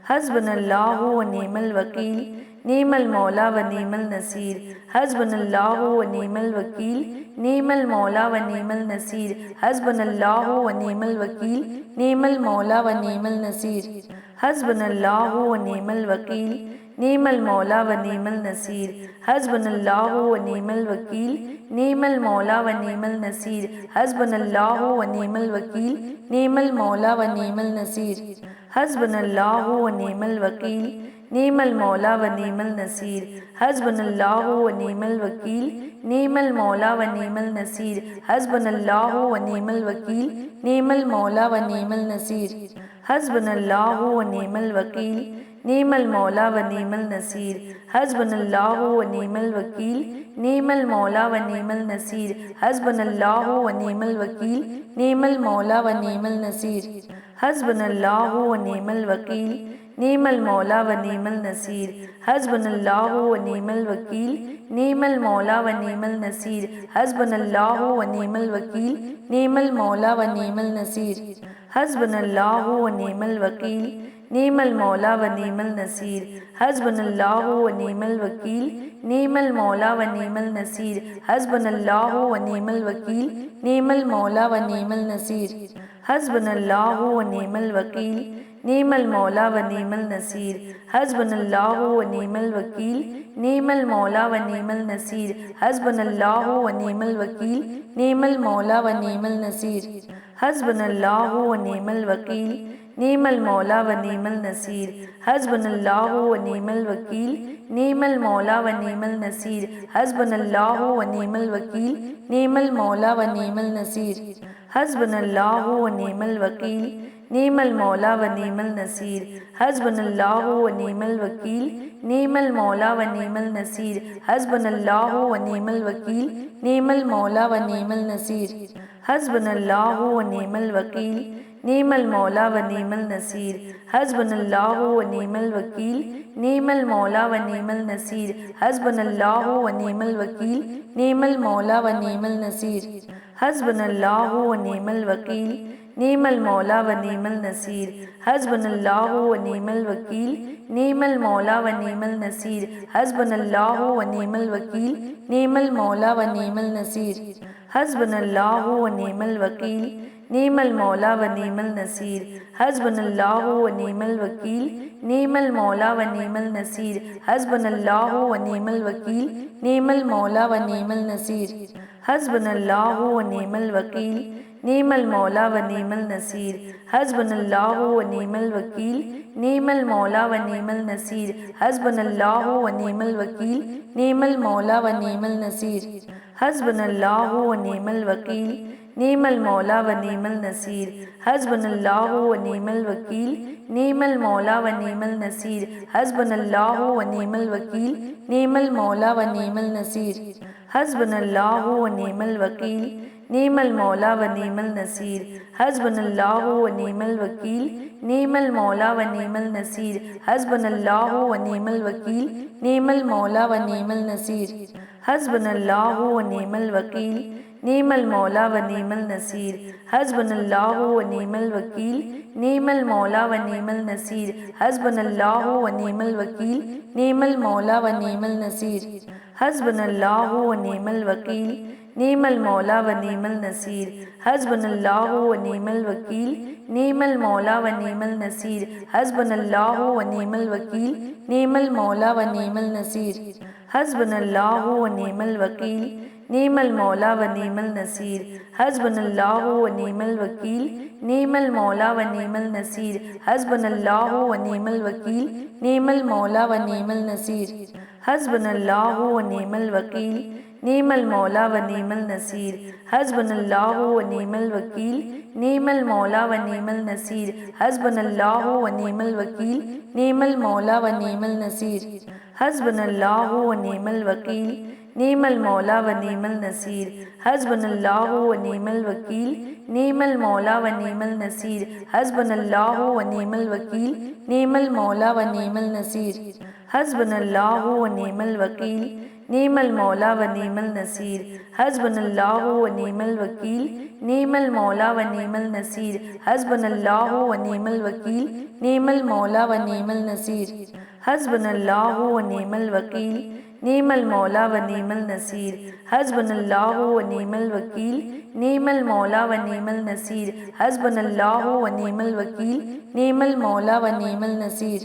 حسبنا اللہ و نعم الوکیل، نعم المولا و نعم النصیر، حسبنا اللہ و نعم الوکیل، نعم المولا و نعم النصیر، حسبنا اللہ و نعم الوکیل، نعم المولا و نعم النصیر، حسبنا اللہ و نعم الوکیل، نعم المولا و نعم النصیر، حسبنا اللہ و نعم الوکیل، نعم المولا و نعم النصیر، حسبنا اللہ و نعم الوکیل، نعم المولا و نعم النصیر، حسبنا اللہ و نعم الوکیل، نعم المولا و نعم النصیر حسبنا اللہ و نعم الوکیل نعم المولا و نعم النصیر حسبنا اللہ و نعم الوکیل نعم المولا و نعم النصیر حسبنا اللہ و نعم الوکیل نعم المولا و نعم النصیر حسبنا اللہ و نعم الوکیل نعم المولا و نعم النصیر حسبنا اللہ و نعم الوکیل نعم المولا و نعم النصیر حسبنا اللہ و نعم الوکیل نعم المولا و نعم النصیر حسبنا اللہ و نعم الوکیل نعم المولا و نعم النصیر حسبنا اللہ و نعم الوکیل نعم المولا و نعم النصیر حسبنا اللہ و نعم الوکیل نعم المولا و نعم النصیر حسبنا اللہ و نعم الوکیل نعم المولا و نعم النصیر حسبنا اللہ و نعم الوکیل نعم المولا و نعم النصیر حسبنا اللہ و نعم الوکیل نعم المولا و نعم النصیر حسبنا اللہ و نعم الوکیل نعم المولا و نعم النصیر حسبنا اللہ و نعم الوکیل نعم المولا و نعم النصیر حسبنا اللہ و نعم الوکیل نعم المولا و نعم النصیر حسبنا اللہ و نعم الوکیل نعم المولا و نعم النصیر حسبنا اللہ و نعم الوکیل نعم المولا و نعم النصیر حسبنا اللہ و نعم الوکیل نعم المولا و نعم النصیر حسبنا اللہ و نعم الوکیل نعم المولا و نعم النصیر حسبنا اللہ و نعم الوکیل نعم المولا و نعم النصیر حسبنا اللہ و نعم الوکیل نعم المولا و نعم النصیر حسبنا اللہ و نعم الوکیل نعم المولا و نعم النصیر حسبنا اللہ و نعم الوکیل نعم المولا و نعم النصیر حسبنا اللہ و نعم الوکیل نعم المولا و نعم النصیر حسبنا اللہ و نعم الوکیل نعم المولا و نعم النصیر حسبنا اللہ و نعم الوکیل نعم المولا و نعم النصیر حسبنا اللہ و نعم الوکیل نعم المولا و نعم النصیر حسبنا اللہ و نعم الوکیل نعم المولا و نعم النصیر حسبنا اللہ و نعم الوکیل نعم المولا و نعم النصیر حسبنا اللہ و نعم الوکیل نعم المولا و نعم النصیر حسبنا اللہ و نعم الوکیل نعم المولا و نعم النصیر حسبنا اللہ و نعم الوکیل نعم المولا و نعم النصیر حسبنا اللہ و نعم الوکیل نعم المولا و نعم النصیر حسبنا اللہ و نعم الوکیل نعم المولا و نعم النصیر حسبنا اللہ و نعم الوکیل نعم المولا و نعم النصیر حسبنا اللہ و نعم الوکیل نعم المولا و نعم النصیر حسبنا اللہ و نعم الوکیل نعم المولا و نعم النصیر حسبنا اللہ و نعم الوکیل نعم المولا و نعم النصیر حسبنا اللہ و نعم الوکیل نعم المولا و نعم النصیر حسبنا اللہ و نعم الوکیل نعم المولا و نعم النصیر حسبنا اللہ و نعم الوکیل نعم المولا و نعم النصیر حسبنا اللہ و نعم الوکیل نعم المولا و نعم النصیر حسبنا اللہ و نعم الوکیل نعم المولا و نعم النصیر حسبنا اللہ و نعم الوکیل نعم المولا و نعم النصیر حسبنا اللہ و نعم الوکیل نعم المولا و نعم النصیر حسبنا اللہ و نعم الوکیل نعم المولا و نعم النصیر حسبنا اللہ و نعم الوکیل نعم المولا و نعم النصیر حسبنا اللہ و نعم الوکیل نعم المولا و نعم النصیر حسبنا اللہ و نعم الوکیل نعم المولا و نعم النصیر حسبنا اللہ و نعم الوکیل نعم المولا و نعم النصیر حسبنا اللہ و نعم الوکیل نعم المولا و نعم النصیر حسبنا اللہ و نعم الوکیل نعم المولا و نعم النصیر حسبنا اللہ و نعم الوکیل نعم المولا و نعم النصیر حسبنا اللہ و نعم الوکیل نعم المولا و نعم النصیر حسبنا اللہ و نعم الوکیل نعم المولا و نعم النصیر حسبنا اللہ و نعم الوکیل نعم المولا و نعم النصیر حسبنا اللہ و نعم الوکیل نعم المولا و نعم النصیر حسبنا اللہ و نعم الوکیل نعم المولا و نعم النصیر حسبنا اللہ و نعم الوکیل نعم المولا و نعم النصیر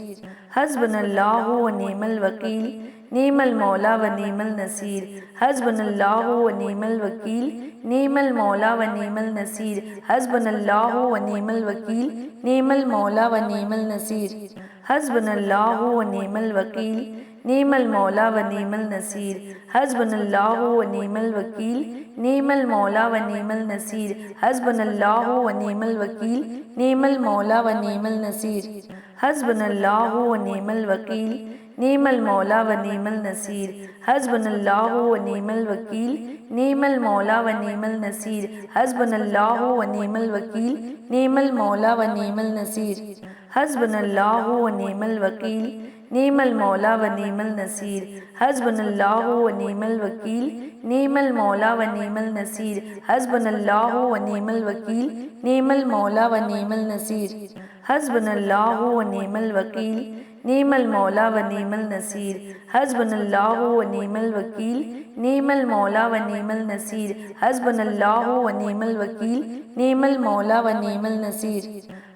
حسبنا اللہ و نعم الوکیل نعم المولا و نعم النصیر، حسبنا اللہ و نعم الوکیل، نعم المولا و نعم النصیر، حسبنا اللہ و نعم الوکیل، نعم المولا و نعم النصیر، حسبنا اللہ و نعم الوکیل، نعم المولا و نعم النصیر، حسبنا اللہ و نعم الوکیل، نعم المولا و نعم النصیر، حسبنا اللہ و نعم الوکیل، نعم المولا و نعم النصیر، حسبنا اللہ و نعم الوکیل، نعم المولا و نعم النصیر، حسبنا اللہ و نعم الوکیل، نعم المولا و نعم النصیر، حسبنا اللہ و نعم الوکیل، نعم المولا و نعم النصیر، حسبنا اللہ و نعم الوکیل، نعم المولا و نعم النصیر، حسبنا اللہ و نعم الوکیل، نعم المولا و نعم النصیر، حسبنا اللہ و نعم الوکیل، نعم المولا و نعم النصیر، حسبنا اللہ و نعم الوکیل، نعم المولا و نعم النصیر، حسبنا اللہ و نعم الوکیل، نعم المولا و نعم النصیر، حسبنا اللہ و نعم الوکیل، نعم المولا و نعم النصیر،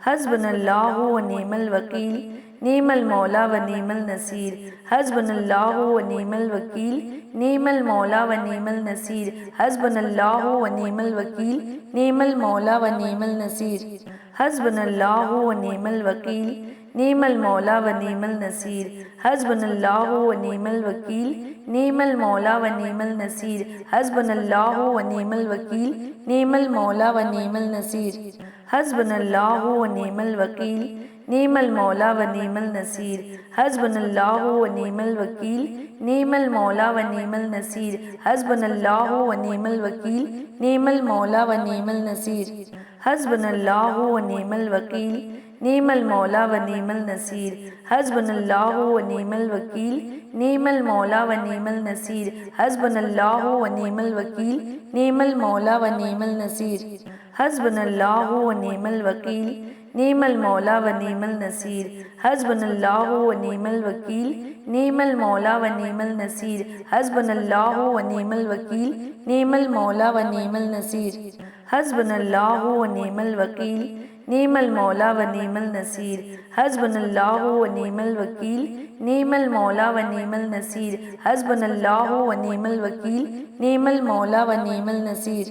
حسبنا اللہ و نعم الوکیل، نعم المولا و نعم النصیر، حسبنا اللہ و نعم الوکیل، نعم المولا و نعم النصیر، حسبنا اللہ و نعم الوکیل، نعم المولا و نعم النصیر، حسبنا اللہ و نعم الوکیل، نعم المولا و نعم النصیر، حسبنا اللہ و نعم الوکیل، نعم المولا و نعم النصیر، حسبنا اللہ و نعم الوکیل، نعم المولا و نعم النصیر، حسبنا اللہ و نعم الوکیل، نعم المولا و نعم النصیر، حسبنا اللہ و نعم الوکیل، نعم المولا و نعم النصیر، حسبنا اللہ و نعم الوکیل، نعم المولا و نعم النصیر، حسبنا اللہ و نعم الوکیل، نعم المولا و نعم النصیر، حسبنا اللہ و نعم الوکیل، نعم المولا و نعم النصیر، حسبنا اللہ و نعم الوکیل، نعم المولا و نعم النصیر، حسبنا اللہ و نعم الوکیل، نعم المولا و نعم النصیر، حسبنا اللہ و نعم الوکیل، نعم المولا و نعم النصیر، حسبنا اللہ و نعم الوکیل، نعم المولا و نعم النصیر، حسبنا اللہ و نعم الوکیل، نعم المولا و نعم النصیر، حسبنا اللہ و نعم الوکیل، نعم المولا و نعم النصیر، حسبنا اللہ و نعم الوکیل، نعم المولا و نعم النصیر، حسبنا اللہ و نعم الوکیل، نعم المولا و نعم النصیر،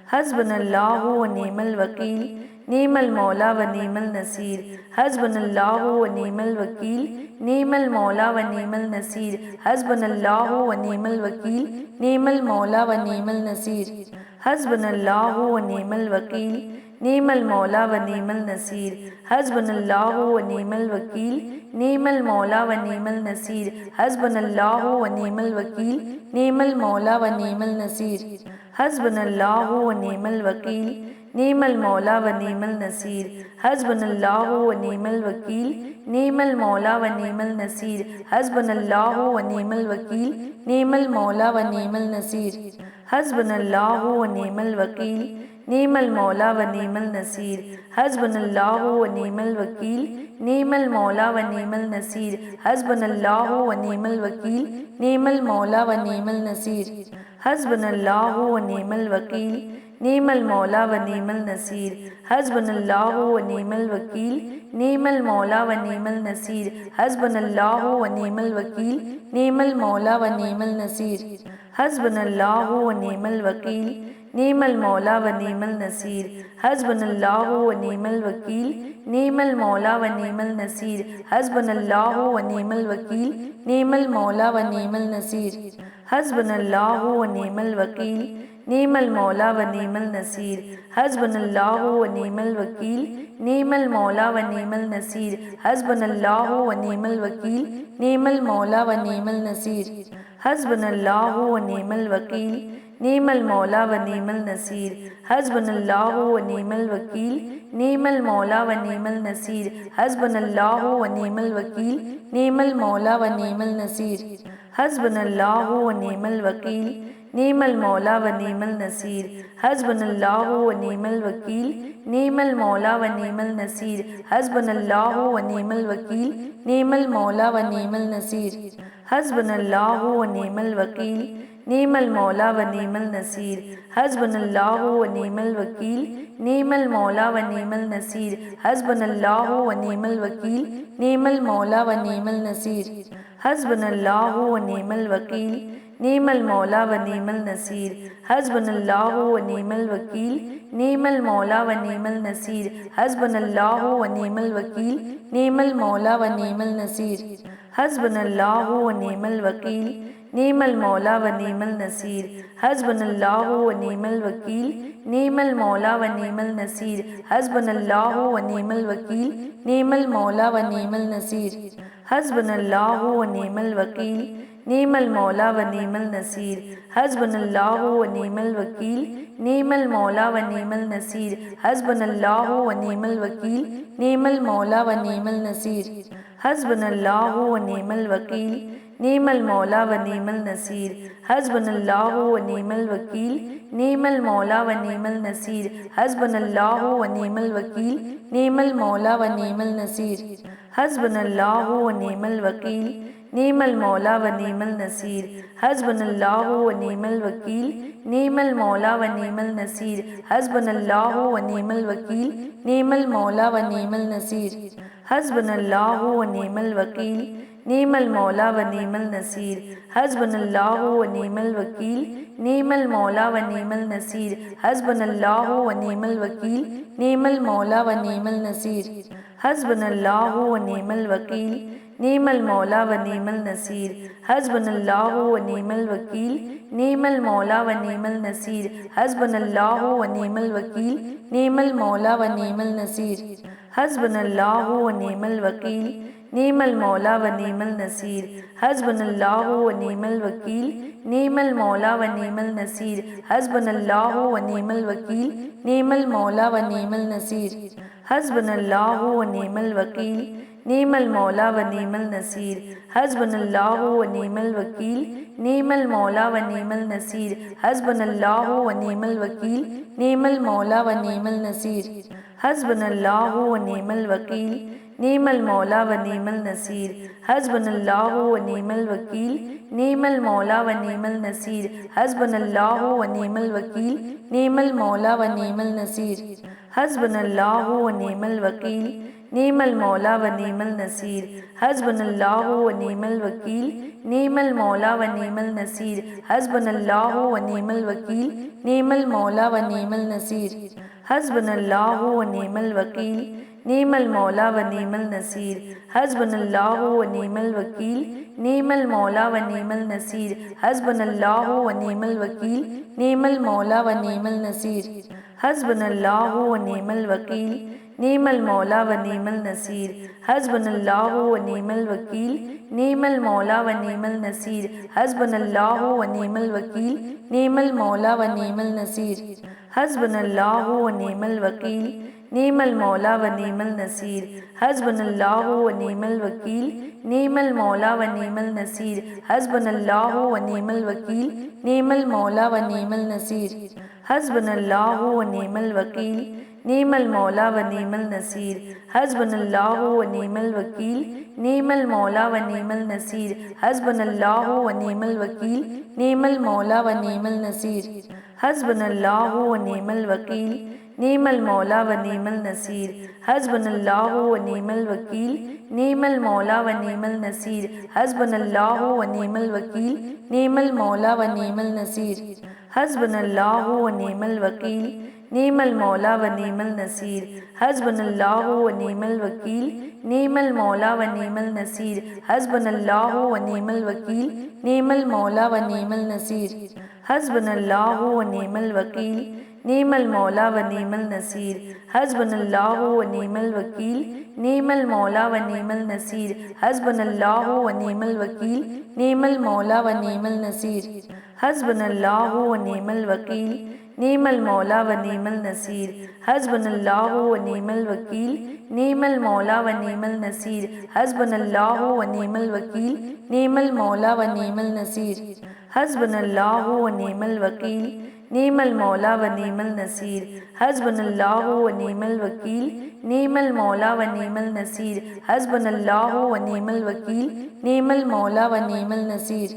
حسبنا اللہ و نعم الوکیل، نعم المولا و نعم النصیر، حسبنا اللہ و نعم الوکیل، نعم المولا و نعم النصیر، حسبنا اللہ و نعم الوکیل، نعم المولا و نعم النصیر، حسبنا اللہ و نعم الوکیل، نعم المولا و نعم النصیر، حسبنا اللہ و نعم الوکیل، نعم المولا و نعم النصیر، حسبنا اللہ و نعم الوکیل، نعم المولا و نعم النصیر، حسبنا اللہ و نعم الوکیل، نعم المولا و نعم النصیر، حسبنا اللہ و نعم الوکیل، نعم المولا و نعم النصیر، حسبنا اللہ و نعم الوکیل، نعم المولا و نعم النصیر، حسبنا اللہ و نعم الوکیل، نعم المولا و نعم النصیر، حسبنا اللہ و نعم الوکیل، نعم المولا و نعم النصیر، حسبنا اللہ و نعم الوکیل، نعم المولا و نعم النصیر، حسبنا اللہ و نعم الوکیل، نعم المولا و نعم النصیر، حسبنا اللہ و نعم الوکیل، نعم المولا و نعم النصیر، حسبنا اللہ و نعم الوکیل، نعم المولا و نعم النصیر، حسبنا اللہ و نعم الوکیل، نعم المولا و نعم النصیر، حسبنا اللہ و نعم الوکیل، نعم المولا و نعم النصیر، حسبنا اللہ و نعم الوکیل، نعم المولا و نعم النصیر، حسبنا اللہ و نعم الوکیل، نعم المولا و نعم النصیر، حسبنا اللہ و نعم الوکیل، نعم المولا و نعم النصیر، حسبنا اللہ و نعم الوکیل، نعم المولا و نعم النصیر، حسبنا اللہ و نعم الوکیل، نعم المولا و نعم النصیر، حسبنا اللہ و نعم الوکیل، نعم المولا و نعم النصیر، حسبنا اللہ و نعم الوکیل، نعم المولا و نعم النصیر، حسبنا اللہ و نعم الوکیل، نعم المولا و نعم النصیر، حسبنا اللہ و نعم الوکیل، نعم المولا و نعم النصیر، حسبنا اللہ و نعم الوکیل، نعم المولا و نعم النصیر حسبنا اللہ و نعم الوکیل نعم المولا و نعم النصیر حسبنا اللہ و نعم الوکیل نعم المولا و نعم النصیر حسبنا اللہ و نعم الوکیل نعم المولا و نعم النصیر حسبنا اللہ و نعم الوکیل نعم المولا و نعم النصیر حسبنا اللہ و نعم الوکیل نعم المولا و نعم النصیر حسبنا اللہ و نعم الوکیل نعم المولا و نعم النصیر حسبنا اللہ و نعم الوکیل نعم المولا و نعم النصیر حسبنا اللہ و نعم الوکیل نعم المولا و نعم النصیر حسبنا اللہ و نعم الوکیل نعم المولا و نعم النصیر حسبنا اللہ و نعم الوکیل نعم المولا و نعم النصیر حسبنا اللہ و نعم الوکیل نعم المولا و نعم النصیر حسبنا اللہ و نعم الوکیل نعم المولا و نعم النصیر حسبنا اللہ و نعم الوکیل نعم المولا و نعم النصیر حسبنا اللہ و نعم الوکیل نعم المولا و نعم النصیر حسبنا اللہ و نعم الوکیل نعم المولا و نعم النصیر حسبنا اللہ و نعم الوکیل نعم المولا و نعم النصیر حسبنا اللہ و نعم الوکیل نعم المولا و نعم النصیر حسبنا اللہ و نعم الوکیل نعم المولا و نعم النصیر حسبنا اللہ و نعم الوکیل نعم المولا و نعم النصیر حسبنا اللہ و نعم الوکیل نعم المولا و نعم النصیر حسبنا اللہ و نعم الوکیل نعم المولا و نعم النصیر حسبنا اللہ و نعم الوکیل نعم المولا و نعم النصیر حسبنا اللہ و نعم الوکیل نعم المولا و نعم النصیر حسبنا اللہ و نعم الوکیل نعم المولا و نعم النصیر حسبنا اللہ و نعم الوکیل نعم المولا و نعم النصیر حسبنا اللہ و نعم الوکیل نعم المولا و نعم النصیر حسبنا اللہ و نعم الوکیل نعم المولا و نعم النصیر حسبنا اللہ و نعم الوکیل نعم المولا و نعم النصیر حسبنا اللہ و نعم الوکیل نعم المولا و نعم النصیر حسبنا اللہ و نعم الوکیل نعم المولا و نعم النصیر حسبنا اللہ و نعم الوکیل نعم المولا و نعم النصیر حسبنا اللہ و نعم الوکیل نعم المولا و نعم النصیر حسبنا اللہ و نعم الوکیل نعم المولا و نعم النصیر حسبنا اللہ و نعم الوکیل نعم المولا و نعم النصیر حسبنا اللہ و نعم الوکیل نعم المولا و نعم النصیر حسبنا اللہ و نعم الوکیل نعم المولا و نعم النصیر حسبنا اللہ و نعم الوکیل نعم المولا و نعم النصیر حسبنا اللہ و نعم الوکیل نعم المولا و نعم النصیر حسبنا اللہ و نعم الوکیل نعم المولا و نعم النصیر حسبنا اللہ و نعم الوکیل نعم المولا و نعم النصیر حسبنا اللہ و نعم الوکیل نعم المولا و نعم النصیر حسبنا اللہ و نعم الوکیل نعم المولا و نعم النصیر حسبنا اللہ و نعم الوکیل نعم المولا و نعم النصیر حسبنا اللہ و نعم الوکیل نعم المولا و نعم النصیر حسبنا اللہ و نعم الوکیل نعم المولا و نعم النصیر حسبنا اللہ و نعم الوکیل نعم المولا و نعم النصیر حسبنا اللہ و نعم الوکیل نعم المولا و نعم النصیر حسبنا اللہ و نعم الوکیل نعم المولا و نعم النصیر حسبنا اللہ و نعم الوکیل نعم المولا و نعم النصیر حسبنا اللہ و نعم الوکیل نعم المولا و نعم النصیر حسبنا اللہ و نعم الوکیل نعم المولا و نعم النصیر حسبنا اللہ و نعم الوکیل نعم المولا و نعم النصیر حسبنا اللہ و نعم الوکیل نعم المولا و نعم النصیر حسبنا اللہ و نعم الوکیل نعم المولا و نعم النصیر حسبنا اللہ و نعم الوکیل نعم المولا و نعم النصیر حسبنا اللہ و نعم الوکیل نعم المولا و نعم النصیر حسبنا اللہ و نعم الوکیل نعم المولا و نعم النصیر حسبنا اللہ و نعم الوکیل نعم المولا و نعم النصیر حسبنا اللہ و نعم الوکیل نعم المولا و نعم النصیر حسبنا اللہ و نعم الوکیل نعم المولا و نعم النصیر حسبنا اللہ و نعم الوکیل نعم المولا و نعم النصیر حسبنا اللہ و نعم الوکیل نعم المولا و نعم النصیر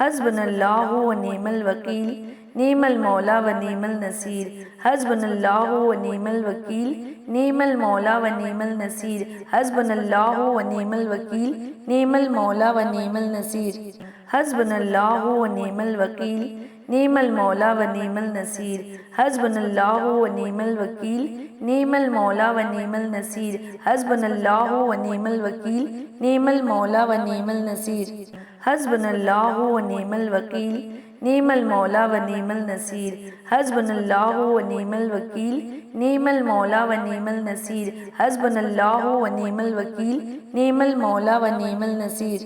حسبنا اللہ و نعم الوکیل نعم المولا و نعم النصیر حسبنا اللہ و نعم الوکیل نعم المولا و نعم النصیر حسبنا اللہ و نعم الوکیل نعم المولا و نعم النصیر حسبنا اللہ و نعم الوکیل نعم المولا و نعم النصیر حسبنا اللہ و نعم الوکیل نعم المولا و نعم النصیر حسبنا اللہ و نعم الوکیل نعم المولا و نعم النصیر حسبنا اللہ و نعم الوکیل نعم المولا و نعم النصیر حسبنا اللہ و نعم الوکیل نعم المولا و نعم النصیر حسبنا اللہ و نعم الوکیل نعم المولا و نعم النصیر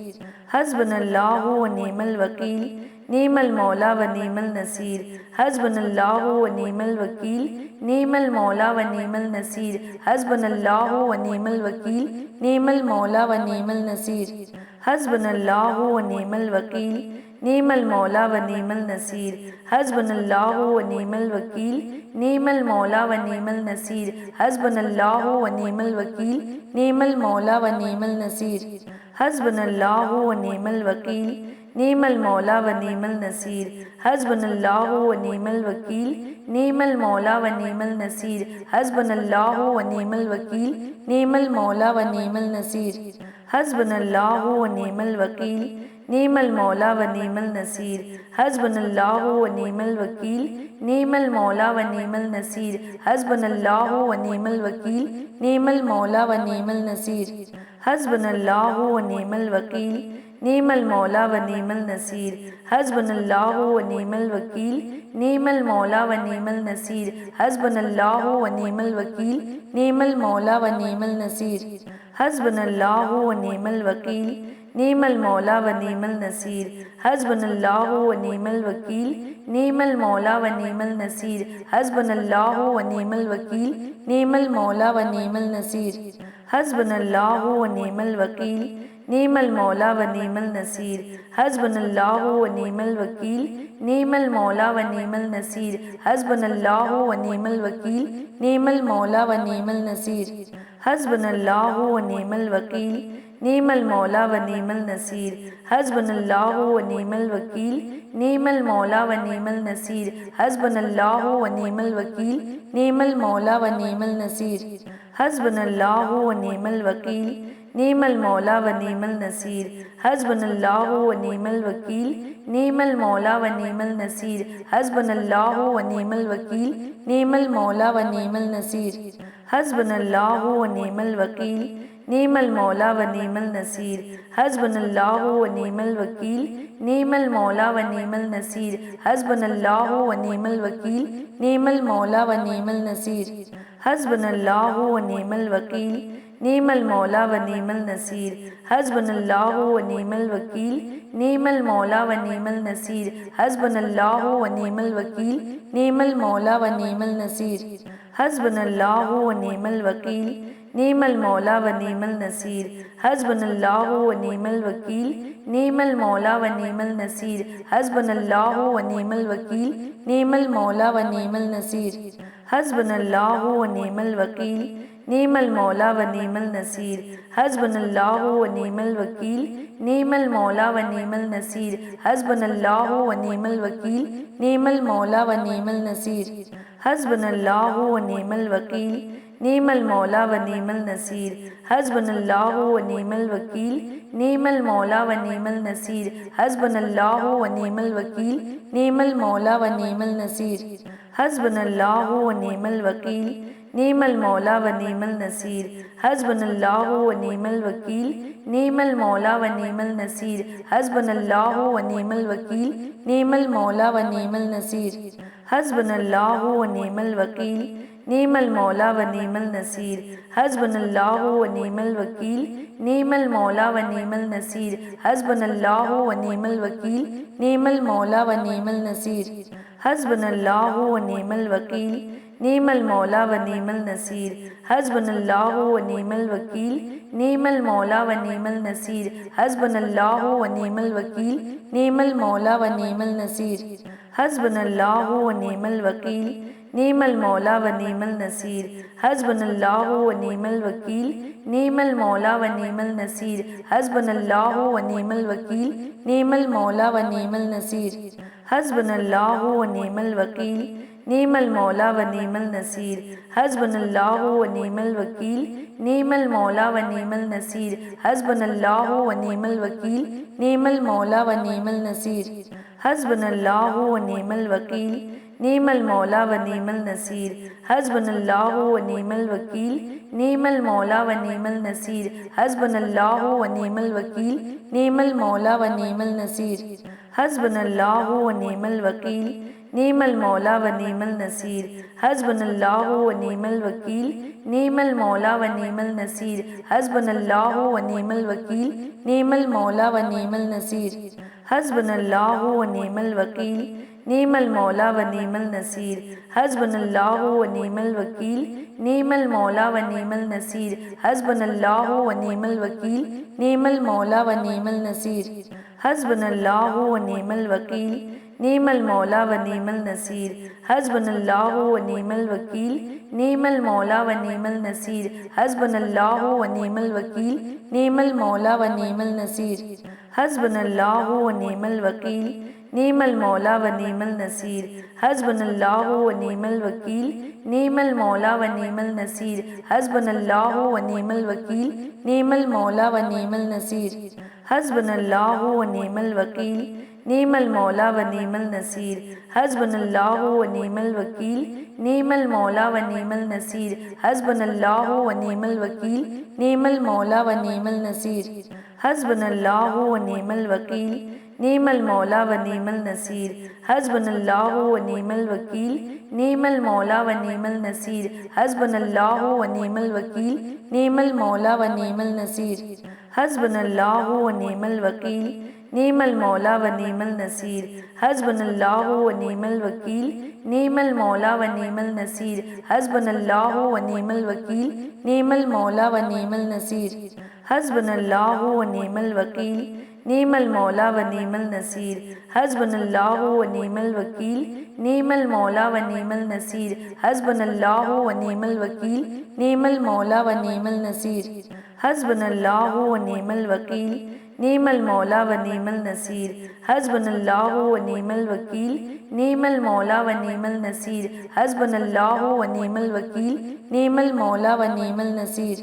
حسبنا اللہ و نعم الوکیل نعم المولا و نعم النصیر حسبنا اللہ و نعم الوکیل نعم المولا و نعم النصیر حسبنا اللہ و نعم الوکیل نعم المولا و نعم النصیر حسبنا اللہ و نعم الوکیل نعم المولا و نعم النصیر حسبنا اللہ و نعم الوکیل نعم المولا و نعم النصیر حسبنا اللہ و نعم الوکیل نعم المولا و نعم النصیر حسبنا اللہ و نعم الوکیل نعم المولا و نعم النصیر حسبنا اللہ و نعم الوکیل نعم المولا و نعم النصیر حسبنا اللہ و نعم الوکیل نعم المولا و نعم النصیر حسبنا اللہ و نعم الوکیل نعم المولا و نعم النصیر حسبنا اللہ و نعم الوکیل نعم المولا و نعم النصیر حسبنا اللہ و نعم الوکیل نعم المولا و نعم النصیر حسبنا اللہ و نعم الوکیل نعم المولا و نعم النصیر حسبنا اللہ و نعم الوکیل نعم المولا و نعم النصیر حسبنا اللہ و نعم الوکیل نعم المولا و نعم النصیر حسبنا اللہ و نعم الوکیل نعم المولا و نعم النصیر حسبنا اللہ و نعم الوکیل نعم المولا و نعم النصیر حسبنا اللہ و نعم الوکیل نعم المولا و نعم النصیر حسبنا اللہ و نعم الوکیل نعم المولا و نعم النصیر حسبنا اللہ و نعم الوکیل نعم المولا و نعم النصیر حسبنا اللہ و نعم الوکیل نعم المولا و نعم النصیر حسبنا اللہ و نعم الوکیل نعم المولا و نعم النصیر حسبنا اللہ و نعم الوکیل نعم المولا و نعم النصیر حسبنا اللہ و نعم الوکیل نعم المولا و نعم النصیر حسبنا اللہ و نعم الوکیل نعم المولا و نعم النصیر حسبنا اللہ و نعم الوکیل نعم المولا و نعم النصیر حسبنا اللہ و نعم الوکیل نعم المولا و نعم النصیر حسبنا اللہ و نعم الوکیل نعم المولا و نعم النصیر حسبنا اللہ و نعم الوکیل نعم المولا و نعم النصیر حسبنا اللہ و نعم الوکیل نعم المولا و نعم النصیر حسبنا اللہ و نعم الوکیل نعم المولا و نعم النصیر حسبنا اللہ و نعم الوکیل نعم المولا و نعم النصیر حسبنا اللہ و نعم الوکیل نعم المولا و نعم النصیر حسبنا اللہ و نعم الوکیل نعم المولا و نعم النصیر حسبنا اللہ و نعم الوکیل نعم المولا و نعم النصیر حسبنا اللہ و نعم الوکیل نعم المولا و نعم النصیر حسبنا اللہ و نعم الوکیل نعم المولا و نعم النصیر حسبنا اللہ و نعم الوکیل نعم المولا و نعم النصیر حسبنا اللہ و نعم الوکیل نعم المولا و نعم النصیر حسبنا اللہ و نعم الوکیل نعم المولا و نعم النصیر حسبنا اللہ و نعم الوکیل نعم المولا و نعم النصیر حسبنا اللہ و نعم الوکیل نعم المولا و نعم النصیر حسبنا اللہ و نعم الوکیل نعم المولا و نعم النصیر حسبنا اللہ و نعم الوکیل نعم المولا و نعم النصیر حسبنا اللہ و نعم الوکیل نعم المولا و نعم النصیر حسبنا اللہ و نعم الوکیل نعم المولا و نعم النصیر حسبنا اللہ و نعم الوکیل نعم المولا و نعم النصیر حسبنا اللہ و نعم الوکیل نعم المولا و نعم النصیر حسبنا اللہ و نعم الوکیل نعم المولا و نعم النصیر حسبنا اللہ و نعم الوکیل نعم المولا و نعم النصیر حسبنا اللہ و نعم الوکیل نعم المولا و نعم النصیر حسبنا اللہ و نعم الوکیل نعم المولا و نعم النصیر حسبنا اللہ و نعم الوکیل نعم المولا و نعم النصیر حسبنا اللہ و نعم الوکیل نعم المولا و نعم النصیر حسبنا اللہ و نعم الوکیل نعم المولا و نعم النصیر حسبنا اللہ و نعم الوکیل نعم المولا و نعم النصیر حسبنا اللہ و نعم الوکیل نعم المولا و نعم النصیر حسبنا اللہ و نعم الوکیل نعم المولا و نعم النصیر حسبنا اللہ و نعم الوکیل نعم المولا و نعم النصیر حسبنا اللہ و نعم الوکیل نعم المولا و نعم النصیر حسبنا اللہ و نعم الوکیل نعم المولا و نعم النصیر حسبنا اللہ و نعم الوکیل نعم المولا و نعم النصیر حسبنا اللہ و نعم الوکیل نعم المولا و نعم النصیر حسبنا اللہ و نعم الوکیل نعم المولا و نعم النصیر حسبنا اللہ و نعم الوکیل نعم المولا و نعم النصیر حسبنا اللہ و نعم الوکیل نعم المولا و نعم النصیر حسبنا اللہ و نعم الوکیل نعم المولا و نعم النصیر حسبنا اللہ و نعم الوکیل نعم المولا و نعم النصیر حسبنا اللہ و نعم الوکیل نعم المولا و نعم النصیر حسبنا اللہ و نعم الوکیل نعم المولا و نعم النصیر حسبنا اللہ و نعم الوکیل نعم المولا و نعم النصیر حسبنا اللہ و نعم الوکیل نعم المولا و نعم النصیر حسبنا اللہ و نعم الوکیل نعم المولا و نعم النصیر حسبنا اللہ و نعم الوکیل نعم المولا و نعم النصیر حسبنا اللہ و نعم الوکیل نعم المولا و نعم النصیر حسبنا اللہ و نعم الوکیل نعم المولا و نعم النصیر حسبنا اللہ و نعم الوکیل نعم المولا و نعم النصیر حسبنا اللہ و نعم الوکیل نعم المولا و نعم النصیر حسبنا اللہ و نعم الوکیل نعم المولا و نعم النصیر حسبنا اللہ و نعم الوکیل نعم المولا و نعم النصیر حسبنا اللہ و نعم الوکیل نعم المولا و نعم النصیر حسبنا اللہ و نعم الوکیل نعم المولا و نعم النصیر حسبنا اللہ و نعم الوکیل نعم المولا و نعم النصیر حسبنا اللہ و نعم الوکیل نعم المولا و نعم النصیر حسبنا اللہ و نعم الوکیل نعم المولا و نعم النصیر حسبنا اللہ و نعم الوکیل نعم المولا و نعم النصیر حسبنا اللہ و نعم الوکیل نعم المولا و نعم النصیر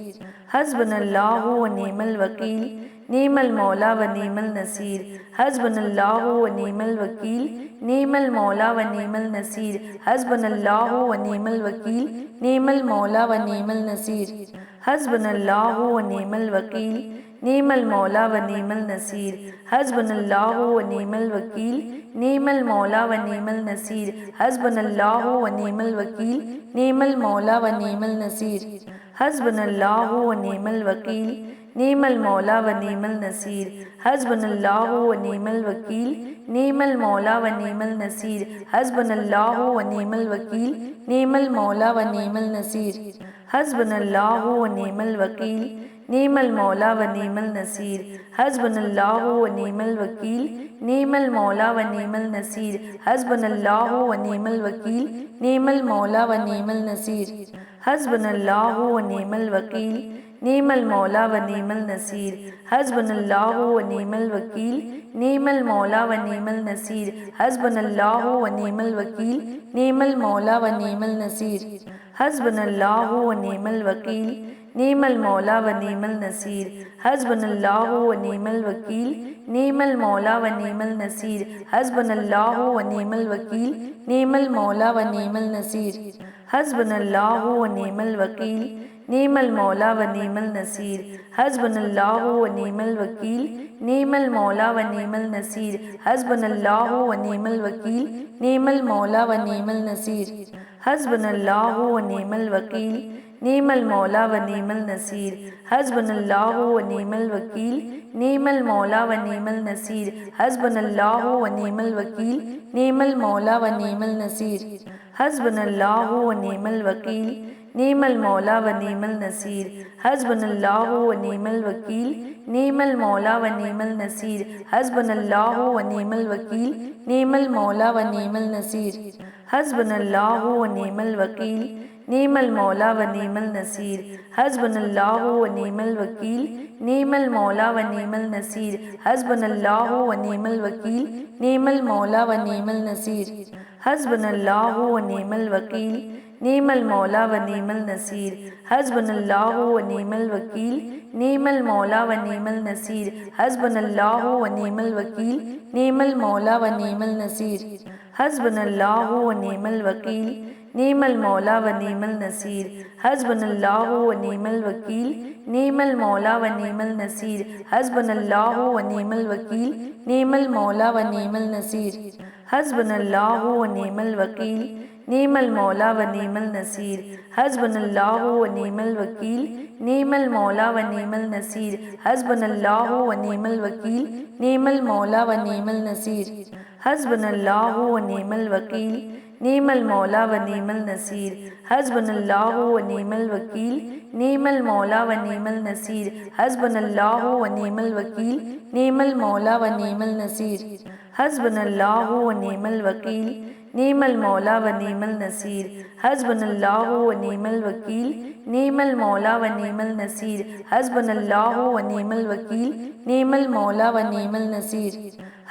حسبنا اللہ و نعم الوکیل نعم المولا و نعم النصیر حسبنا اللہ و نعم الوکیل نعم المولا و نعم النصیر حسبنا اللہ و نعم الوکیل نعم المولا و نعم النصیر حسبنا اللہ و نعم الوکیل نعم المولا و نعم النصیر حسبنا اللہ و نعم الوکیل نعم المولا و نعم النصیر حسبنا اللہ و نعم الوکیل نعم المولا و نعم النصیر حسبنا اللہ و نعم الوکیل نعم المولا و نعم النصیر حسبنا اللہ و نعم الوکیل نعم المولا و نعم النصیر حسبنا اللہ و نعم الوکیل نعم المولا و نعم النصیر حسبنا اللہ و نعم الوکیل نعم المولا و نعم النصیر حسبنا اللہ و نعم الوکیل نعم المولا و نعم النصیر حسبنا اللہ و نعم الوکیل نعم المولا و نعم النصیر حسبنا اللہ و نعم الوکیل نعم المولا و نعم النصیر حسبنا اللہ و نعم الوکیل نعم المولا و نعم النصیر حسبنا اللہ و نعم الوکیل نعم المولا و نعم النصیر حسبنا اللہ و نعم الوکیل نعم المولا و نعم النصیر حسبنا اللہ و نعم الوکیل نعم المولا و نعم النصیر حسبنا اللہ و نعم الوکیل نعم المولا و نعم النصیر حسبنا اللہ و نعم الوکیل نعم المولا و نعم النصیر حسبنا اللہ و نعم الوکیل نعم المولا و نعم النصیر حسبنا اللہ و نعم الوکیل نعم المولا و نعم النصیر حسبنا اللہ و نعم الوکیل نعم المولا و نعم النصیر حسبنا اللہ و نعم الوکیل نعم المولا و نعم النصیر حسبنا اللہ و نعم الوکیل نعم المولا و نعم النصیر حسبنا اللہ و نعم الوکیل نعم المولا و نعم النصیر حسبنا اللہ و نعم الوکیل نعم المولا و نعم النصیر حسبنا اللہ و نعم الوکیل نعم المولا و نعم النصیر حسبنا اللہ و نعم الوکیل نعم المولا و نعم النصیر حسبنا اللہ و نعم الوکیل نعم المولا و نعم النصیر حسبنا اللہ و نعم الوکیل نعم المولا و نعم النصیر حسبنا اللہ و نعم الوکیل نعم المولا و نعم النصیر حسبنا اللہ و نعم الوکیل نعم المولا و نعم النصیر حسبنا اللہ و نعم الوکیل نعم المولا و نعم النصیر حسبنا اللہ و نعم الوکیل نعم المولا و نعم النصیر حسبنا اللہ و نعم الوکیل نعم المولا و نعم النصیر حسبنا اللہ و نعم الوکیل نعم المولا و نعم النصیر حسبنا اللہ و نعم الوکیل نعم المولا و نعم النصیر حسبنا اللہ و نعم الوکیل نعم المولا و نعم النصیر حسبنا اللہ و نعم الوکیل نعم المولا و نعم النصیر حسبنا اللہ و نعم الوکیل نعم المولا و نعم النصیر حسبنا اللہ و نعم الوکیل نعم المولا و نعم النصیر حسبنا اللہ و نعم الوکیل نعم المولا و نعم النصیر حسبنا اللہ و نعم الوکیل نعم المولا و نعم النصیر حسبنا اللہ و نعم الوکیل نعم المولا و نعم النصیر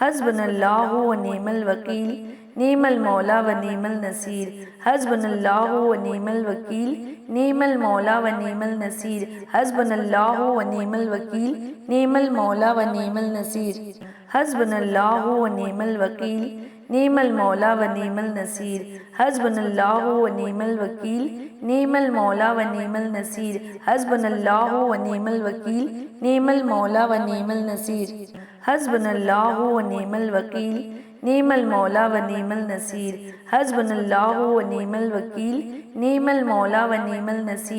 حسبنا اللہ و نعم الوکیل نعم المولا و نعم النصیر حسبنا اللہ و نعم الوکیل نعم المولا و نعم النصیر حسبنا اللہ و نعم الوکیل نعم المولا و نعم النصیر حسبنا اللہ و نعم الوکیل نعم المولا و نعم النصیر حسبنا اللہ و نعم الوکیل نعم المولا و نعم النصیر حسبنا اللہ و نعم الوکیل نعم المولا و نعم النصیر حسبنا اللہ و نعم الوکیل نعم المولا و نعم النصیر حسبنا اللہ و نعم الوکیل نعم المولا و نعم النصیر حسبنا اللہ و نعم الوکیل نعم المولا و نعم النصیر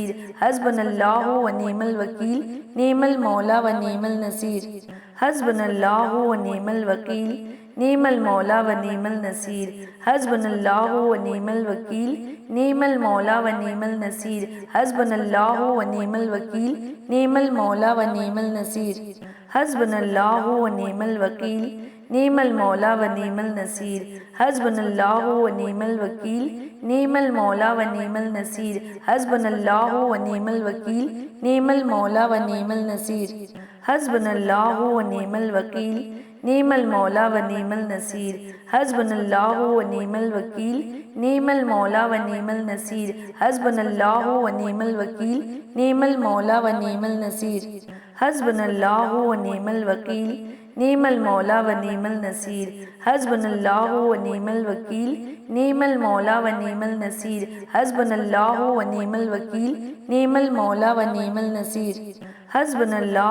حسبنا اللہ و نعم الوکیل نعم المولا و نعم النصیر حسبنا اللہ و نعم الوکیل نعم المولا و نعم النصیر حسبنا اللہ و نعم الوکیل نعم المولا و نعم النصیر حسبنا اللہ و نعم الوکیل نعم المولا و نعم النصیر حسبنا اللہ و نعم الوکیل نعم المولا و نعم النصیر حسبنا اللہ و نعم الوکیل نعم المولا و نعم النصیر حسبنا اللہ و نعم الوکیل نعم المولا و نعم النصیر حسبنا اللہ و نعم الوکیل نعم المولا و نعم النصیر حسبنا اللہ و نعم الوکیل نعم المولا و نعم النصیر حسبنا اللہ و نعم الوکیل نعم المولا و نعم النصیر حسبنا اللہ و نعم الوکیل نعم المولا و نعم النصیر حسبنا اللہ و نعم الوکیل نعم المولا و نعم النصیر حسبنا اللہ و نعم الوکیل نعم المولا و نعم النصیر حسبنا اللہ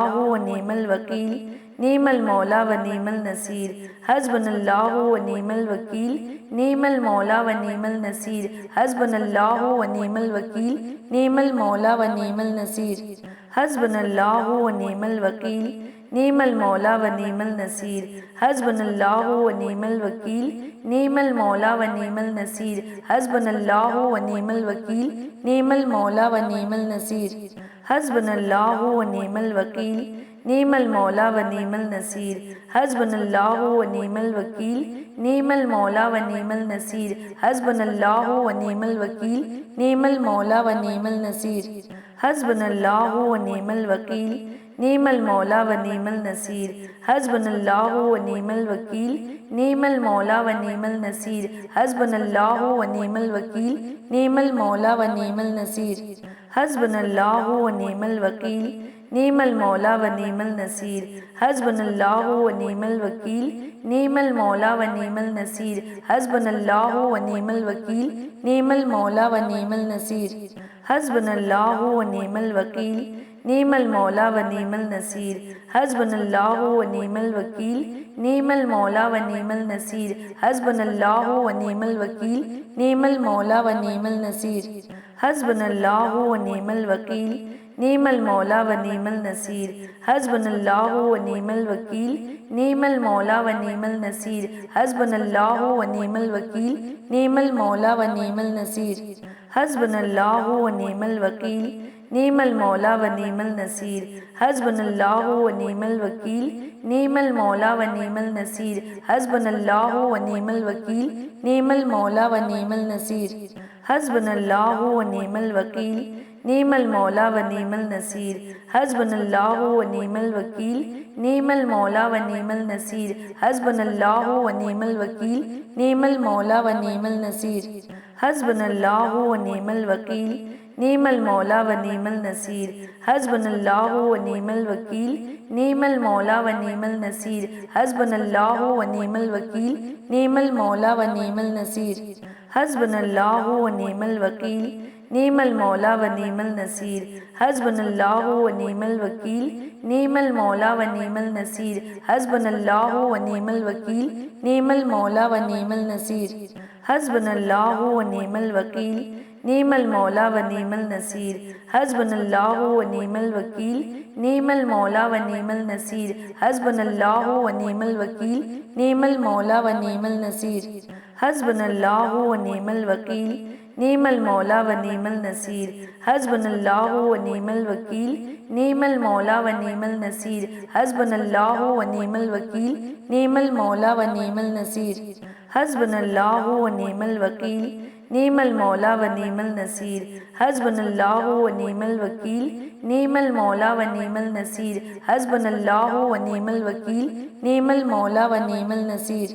و نعم الوکیل نعم المولا و نعم النصیر حسبنا اللہ و نعم الوکیل نعم المولا و نعم النصیر حسبنا اللہ و نعم الوکیل نعم المولا و نعم النصیر حسبنا اللہ و نعم الوکیل نعم المولا و نعم النصیر حسبنا اللہ و نعم الوکیل نعم المولا و نعم النصیر حسبنا اللہ و نعم الوکیل نعم المولا و نعم النصیر حسبنا اللہ و نعم الوکیل نعم المولا و نعم النصیر حسبنا اللہ و نعم الوکیل نعم المولا و نعم النصیر حسبنا اللہ و نعم الوکیل نعم المولا و نعم النصیر حسبنا اللہ و نعم الوکیل نعم المولا و نعم النصیر حسبنا اللہ و نعم الوکیل نعم المولا و نعم النصیر حسبنا اللہ و نعم الوکیل نعم المولا و نعم النصیر حسبنا اللہ و نعم الوکیل نعم المولا و نعم النصیر حسبنا اللہ و نعم الوکیل نعم المولا و نعم النصیر حسبنا اللہ و نعم الوکیل نعم المولا و نعم النصیر حسبنا اللہ و نعم الوکیل نعم المولا و نعم النصیر حسبنا اللہ و نعم الوکیل نعم المولا و نعم النصیر حسبنا اللہ و نعم الوکیل نعم المولا و نعم النصیر حسبنا اللہ و نعم الوکیل نعم المولا و نعم النصیر حسبنا اللہ و نعم الوکیل نعم المولا و نعم النصیر حسبنا اللہ و نعم الوکیل نعم المولا و نعم النصیر حسبنا اللہ و نعم الوکیل نعم المولا و نعم النصیر، حسبنا اللہ و نعم الوکیل، نعم المولا و نعم النصیر، حسبنا اللہ و نعم الوکیل، نعم المولا و نعم النصیر، حسبنا اللہ و نعم الوکیل، نعم المولا و نعم النصیر، حسبنا اللہ و نعم الوکیل، نعم المولا و نعم النصیر، حسبنا اللہ و نعم الوکیل، نعم المولا و نعم النصیر، حسبنا اللہ و نعم الوکیل، نعم المولا و نعم النصیر، حسبنا اللہ و نعم الوکیل، نعم المولا و نعم النصیر، حسبنا اللہ و نعم الوکیل، نعم المولا و نعم النصیر، حسبنا اللہ و نعم الوکیل، نعم المولا و نعم النصیر، حسبنا اللہ و نعم الوکیل، نعم المولا و نعم النصیر، حسبنا اللہ و نعم الوکیل، نعم المولا و نعم النصیر، حسبنا اللہ و نعم الوکیل، نعم المولا و نعم النصیر، حسبنا اللہ و نعم الوکیل، نعم المولا و نعم النصیر، حسبنا اللہ و نعم الوکیل، نعم المولا و نعم النصیر، حسبنا اللہ و نعم الوکیل، نعم المولا و نعم النصیر، حسبنا اللہ و نعم الوکیل، نعم المولا و نعم النصیر، حسبنا اللہ و نعم الوکیل، نعم المولا و نعم النصیر، حسبنا اللہ و نعم الوکیل، نعم المولا و نعم النصیر، حسبنا اللہ و نعم الوکیل، نعم المولا و نعم النصیر، حسبنا اللہ و نعم الوکیل، نعم المولا و نعم النصیر، حسبنا اللہ و نعم الوکیل، نعم المولا و نعم النصیر،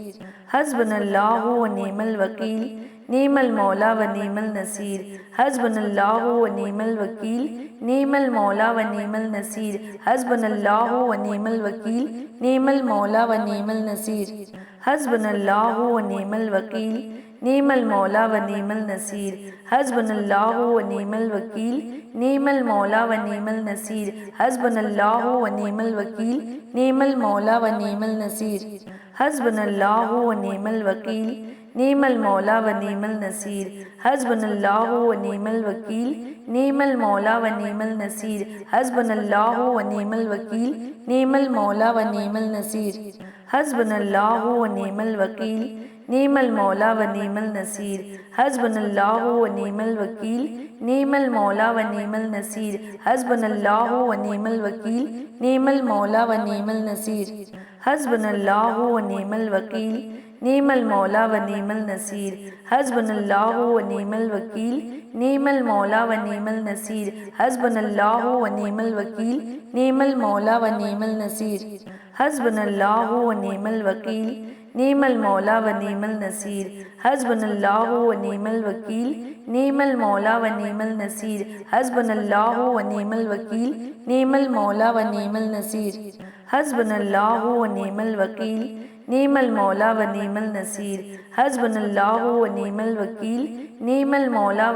حسبنا اللہ و نعم الوکیل، نعم المولا و نعم النصیر، حسبنا اللہ و نعم الوکیل، نعم المولا و نعم النصیر، حسبنا اللہ و نعم الوکیل، نعم المولا و نعم النصیر، حسبنا اللہ و نعم الوکیل، نعم المولا و نعم النصیر، حسبنا اللہ و نعم الوکیل، نعم المولا و نعم النصیر، حسبنا اللہ و نعم الوکیل، نعم المولا و نعم النصیر، حسبنا اللہ و نعم الوکیل، نعم المولا و نعم النصیر، حسبنا اللہ و نعم الوکیل، نعم المولا و نعم النصیر، حسبنا اللہ و نعم الوکیل، نعم المولا و نعم النصیر، حسبنا اللہ و نعم الوکیل، نعم المولا و نعم النصیر، حسبنا اللہ و نعم الوکیل، نعم المولا و نعم النصیر، حسبنا اللہ و نعم الوکیل، نعم المولا و نعم النصیر، حسبنا اللہ و نعم الوکیل، نعم المولا و نعم النصیر، حسبنا اللہ و نعم الوکیل، نعم المولا و نعم النصیر، حسبنا اللہ و نعم الوکیل، نعم المولا و نعم النصیر، حسبنا اللہ و نعم الوکیل، نعم المولا و نعم النصیر، حسبنا اللہ و نعم الوکیل، نعم المولا و نعم النصیر، حسبنا اللہ و نعم الوکیل، نعم المولا و نعم النصیر، حسبنا اللہ و نعم الوکیل، نعم المولا و نعم النصیر، حسبنا اللہ و نعم الوکیل، نعم المولا و نعم النصیر، حسبنا اللہ و نعم الوکیل، نعم المولا و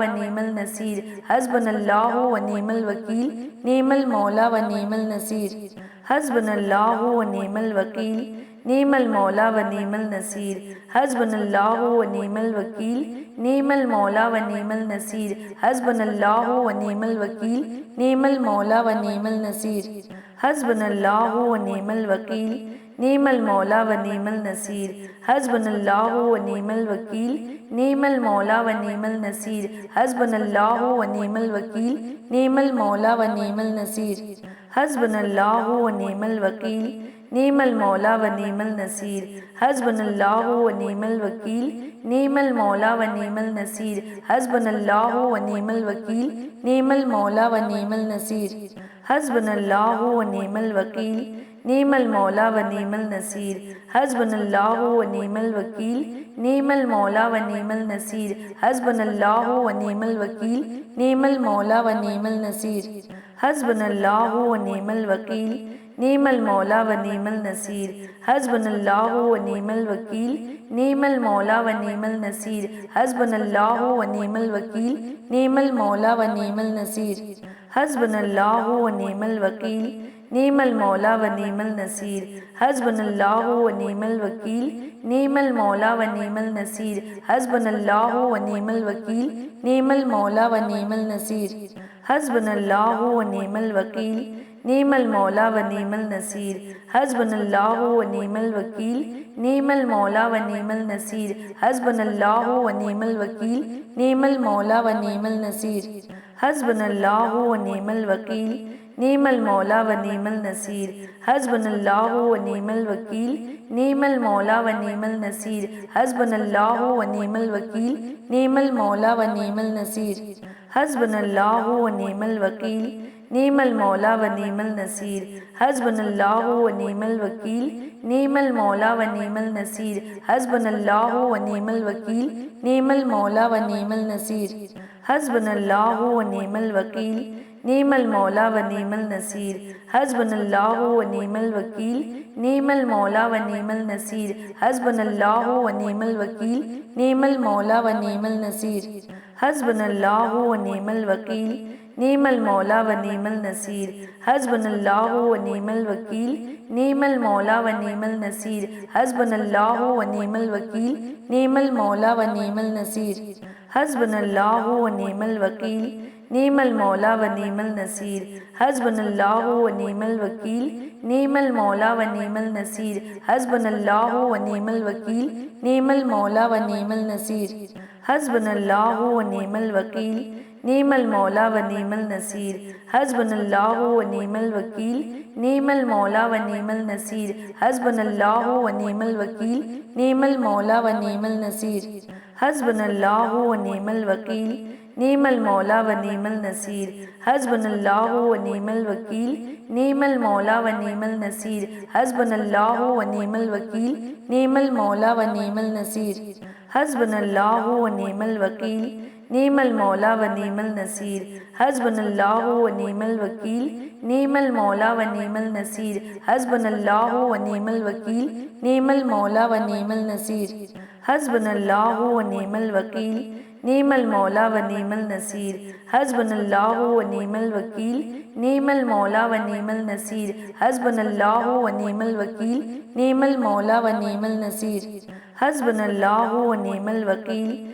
نعم النصیر، حسبنا اللہ و نعم الوکیل، نعم المولا و نعم النصیر، حسبنا اللہ و نعم الوکیل، نعم المولا و نعم النصیر، حسبنا اللہ و نعم الوکیل، نعم المولا و نعم النصیر، حسبنا اللہ و نعم الوکیل، نعم المولا و نعم النصیر، حسبنا اللہ و نعم الوکیل، نعم المولا و نعم النصیر، حسبنا اللہ و نعم الوکیل، نعم المولا و نعم النصیر، حسبنا اللہ و نعم الوکیل، نعم المولا و نعم النصیر، حسبنا اللہ و نعم الوکیل، نعم المولا و نعم النصیر، حسبنا اللہ و نعم الوکیل، نعم المولا و نعم النصیر، حسبنا اللہ و نعم الوکیل، نعم المولا و نعم النصیر، حسبنا اللہ و نعم الوکیل، نعم المولا و نعم النصیر، حسبنا اللہ و نعم الوکیل، نعم المولا و نعم النصیر، حسبنا اللہ و نعم الوکیل، نعم المولا و نعم النصیر، حسبنا اللہ و نعم الوکیل، نعم المولا و نعم النصیر، حسبنا اللہ و نعم الوکیل، نعم المولا و نعم النصیر، حسبنا اللہ و نعم الوکیل، نعم المولا و نعم النصیر، حسبنا اللہ و نعم الوکیل، نعم المولا و نعم النصیر، حسبنا اللہ و نعم الوکیل، نعم المولا و نعم النصیر، حسبنا اللہ و نعم الوکیل، نعم المولا و نعم النصیر، حسبنا اللہ و نعم الوکیل، نعم المولا و نعم النصیر، حسبنا اللہ و نعم الوکیل نعم المولا و نعم النصیر حسبنا اللہ و نعم الوکیل نعم المولا و نعم النصیر حسبنا اللہ و نعم الوکیل نعم المولا و نعم النصیر حسبنا اللہ و نعم الوکیل نعم المولا و نعم النصیر حسبنا اللہ و نعم الوکیل نعم المولا و نعم النصیر حسبنا اللہ و نعم الوکیل نعم المولا و نعم النصیر حسبنا اللہ و نعم الوکیل نعم المولا و نعم النصیر حسبنا اللہ و نعم الوکیل نعم المولا و نعم النصیر حسبنا اللہ و نعم الوکیل نعم المولا و نعم النصیر حسبنا اللہ و نعم الوکیل نعم المولا و نعم النصیر حسبنا اللہ و نعم الوکیل نعم المولا و نعم النصیر حسبنا اللہ و نعم الوکیل نعم المولا و نعم النصیر حسبنا اللہ و نعم الوکیل نعم المولا و نعم النصیر حسبنا اللہ و نعم الوکیل نعم المولا و نعم النصیر حسبنا اللہ و نعم الوکیل نعم المولا و نعم النصیر حسبنا اللہ و نعم الوکیل نعم المولا و نعم النصیر حسبنا اللہ و نعم الوکیل نعم المولا و نعم النصیر حسبنا اللہ و نعم الوکیل نعم المولا و نعم النصیر حسبنا اللہ و نعم الوکیل نعم المولا و نعم النصیر حسبنا اللہ و نعم الوکیل نعم المولا و نعم النصیر حسبنا اللہ و نعم الوکیل نعم المولا و نعم النصیر حسبنا اللہ و نعم الوکیل نعم المولا و نعم النصیر حسبنا اللہ و نعم الوکیل نعم المولا و نعم النصیر حسبنا اللہ و نعم الوکیل نعم المولا و نعم النصیر حسبنا اللہ و نعم الوکیل نعم المولا و نعم النصیر حسبنا اللہ و نعم الوکیل نعم المولا و نعم النصیر حسبنا اللہ و نعم الوکیل نعم المولا و نعم النصیر حسبنا اللہ و نعم الوکیل